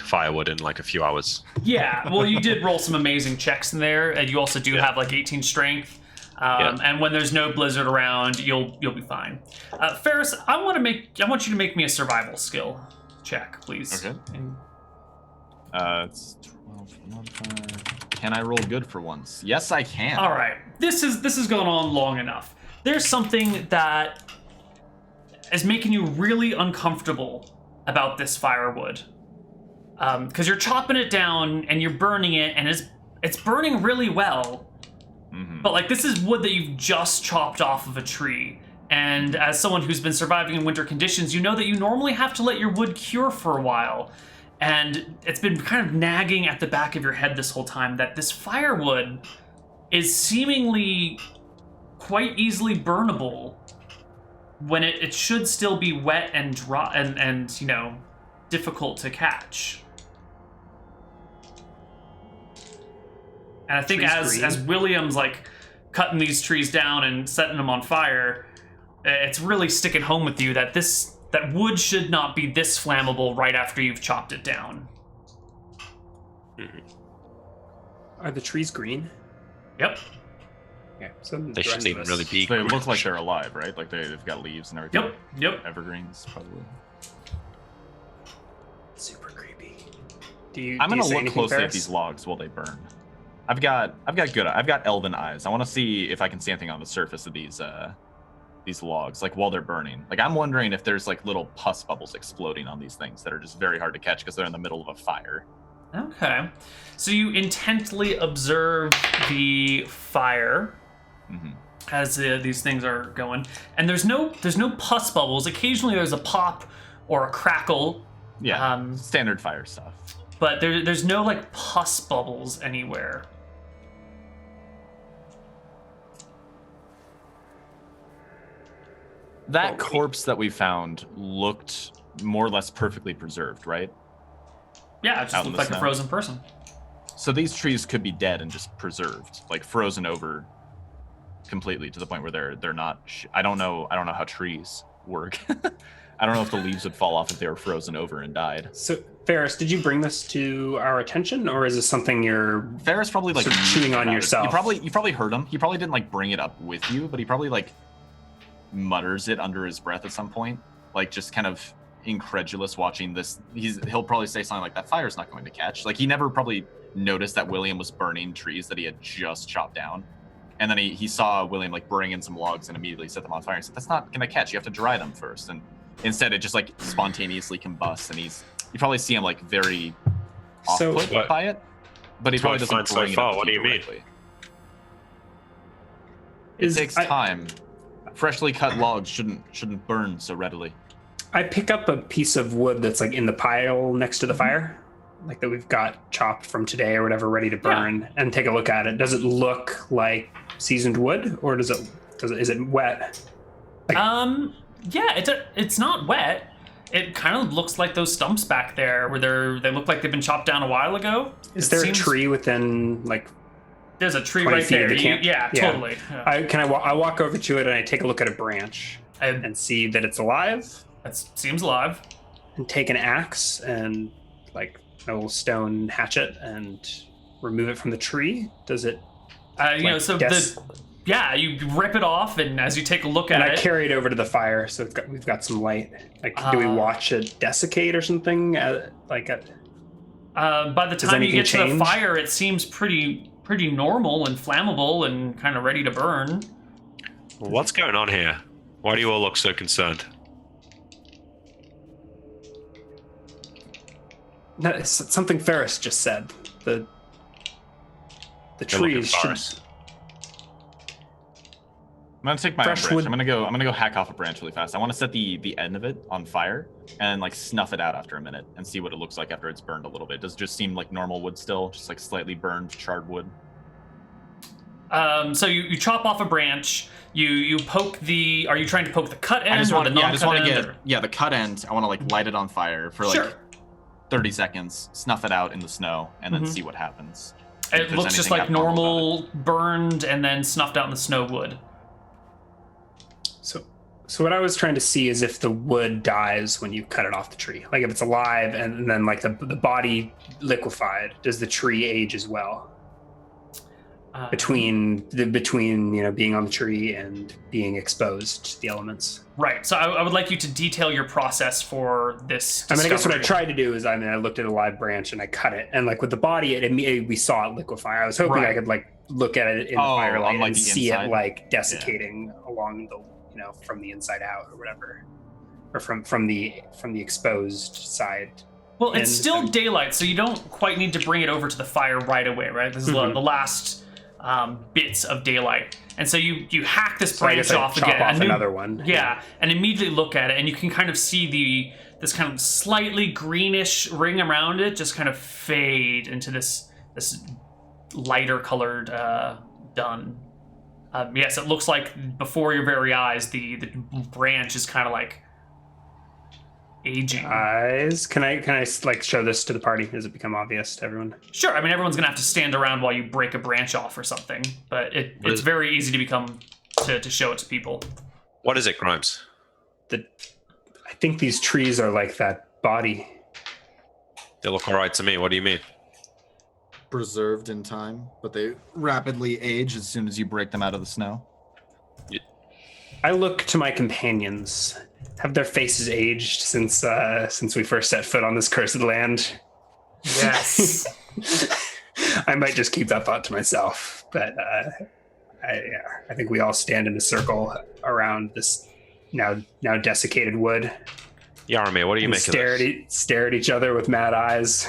firewood in like a few hours. Yeah. Well, you did roll some amazing checks in there, and you also do have like 18 strength. And when there's no blizzard around, you'll be fine. Ferris, I want you to make me a survival skill check, please. Okay. It's 12 modifier. Can I roll good for once? Yes, I can. All right. This is going on long enough. There's something that is making you really uncomfortable about this firewood, because you're chopping it down and you're burning it, and it's burning really well. Mm-hmm. But this is wood that you've just chopped off of a tree. And as someone who's been surviving in winter conditions, you know that you normally have to let your wood cure for a while. And it's been kind of nagging at the back of your head this whole time that this firewood is seemingly quite easily burnable when it should still be wet and dry and difficult to catch. And I think as William's cutting these trees down and setting them on fire, it's really sticking home with you that that wood should not be this flammable right after you've chopped it down. Mm-hmm. Are the trees green? Yep. Okay, so They shouldn't even really be. They look like they're alive, right? Like they've got leaves and everything. Yep. Evergreens, probably. super creepy. I'm gonna look closely at these logs while they burn. I've got elven eyes. I want to see if I can see anything on the surface of these logs, while they're burning. I'm wondering if there's little pus bubbles exploding on these things that are just very hard to catch because they're in the middle of a fire. Okay. So you intently observe the fire. Mm-hmm. as these things are going. And there's no pus bubbles. Occasionally there's a pop or a crackle. Yeah, standard fire stuff. But there's no like pus bubbles anywhere. That corpse that we found looked more or less perfectly preserved, right? Yeah, it just looked like a frozen person. So these trees could be dead and just preserved, like frozen over completely to the point where they're not. I don't know how trees work. I don't know if the leaves would fall off if they were frozen over and died. So, Ferris, did you bring this to our attention, or is this something you're Ferris probably like sort of chewing on yourself? You probably heard him. He probably didn't like bring it up with you, but he probably like mutters it under his breath at some point, like just kind of incredulous watching this. He'll probably say something like, "That fire's not going to catch." Like he never probably noticed that William was burning trees that he had just chopped down, and then he saw William like bring in some logs and immediately set them on fire. He said, "That's not gonna catch. You have to dry them first." And instead, it just like spontaneously combusts, and you probably see him like very off-put by it, but he probably doesn't bring it up. What do you mean? It takes time. Freshly cut logs shouldn't burn so readily. I pick up a piece of wood that's like in the pile next to the fire, like that we've got chopped from today or whatever, ready to burn, and take a look at it. Does it look like seasoned wood, or is it wet? Yeah, it's not wet. It kind of looks like those stumps back there, where they look like they've been chopped down a while ago. Is there a tree within like? There's a tree right there. Yeah, totally. Yeah. I walk over to it and I take a look at a branch and see that it's alive. That seems alive. And take an axe and like a little stone hatchet and remove it from the tree. Does it? You rip it off, and as you take a look at it, and I carry it over to the fire, so we've got some light. Like, do we watch it desiccate or something? By the time you get to the fire, it seems pretty normal and flammable and kind of ready to burn. What's going on here? Why do you all look so concerned? It's something Ferris just said. The trees should. I'm gonna take my own branch. I'm gonna go hack off a branch really fast. I want to set the end of it on fire and like snuff it out after a minute and see what it looks like after it's burned a little bit. Does it just seem like normal wood still, just like slightly burned charred wood? So you chop off a branch. You poke the. Are you trying to poke the cut end or the non-cut end? The cut end. I want to like light it on fire for like 30 seconds, snuff it out in the snow, and then see what happens. It looks just like normal burned and then snuffed out in the snow wood. So what I was trying to see is if the wood dies when you cut it off the tree. Like if it's alive and then like the body liquefied, does the tree age as well? Between being on the tree and being exposed to the elements. Right. So I would like you to detail your process for this discovery. I guess what I tried to do is I looked at a live branch and I cut it, and like with the body, we saw it liquefy. I was hoping I could like look at it in the firelight and see it like desiccating along the from the inside out or whatever, or from the exposed side. Well, it's still daylight, so you don't quite need to bring it over to the fire right away, right? This is the last bits of daylight, and so you hack this branch off again. Chop off another one. Yeah, and immediately look at it, and you can kind of see this kind of slightly greenish ring around it just kind of fade into this lighter colored dun. Yes, it looks like before your very eyes, the branch is kind of like aging. Can I like show this to the party? Does it become obvious to everyone? Sure. I mean, everyone's gonna have to stand around while you break a branch off or something, but it's very easy to show it to people. What is it, Grimes? I think these trees are like that body. They look all right to me. What do you mean? Preserved in time, but they rapidly age as soon as you break them out of the snow. I look to my companions. Have their faces aged since we first set foot on this cursed land? Yes. I might just keep that thought to myself, but I think we all stand in a circle around this now desiccated wood. Yaramir, what do you make of this? Stare at each other with mad eyes.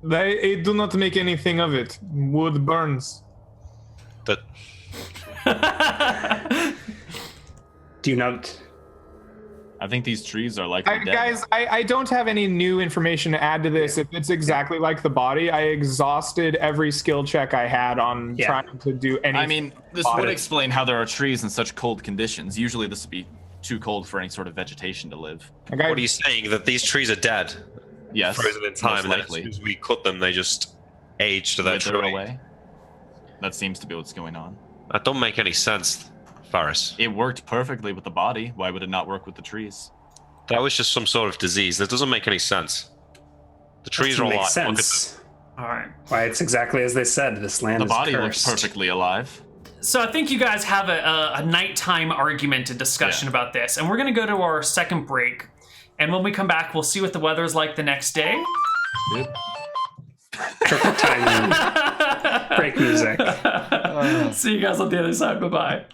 I do not make anything of it. Wood burns. That Do you not? I think these trees are likely dead. Guys, I don't have any new information to add to this. If it's exactly like the body, I exhausted every skill check I had on trying to do anything. I mean, this would explain how there are trees in such cold conditions. Usually this would be too cold for any sort of vegetation to live. What are you saying? That these trees are dead? Yes. Frozen in time, and then as soon as we cut them, they just age to their Wither tree. away. That seems to be what's going on. That don't make any sense, Faris. It worked perfectly with the body. Why would it not work with the trees? That was just some sort of disease. That doesn't make any sense. The trees are alive. Makes Look at sense. All right. Why, it's exactly as they said. This land The is body cursed. looks perfectly alive. So I think you guys have a nighttime argument and discussion about this, and we're gonna go to our second break. And when we come back, we'll see what the weather's like the next day. Perfect timing. Break music. See you guys on the other side. Bye bye.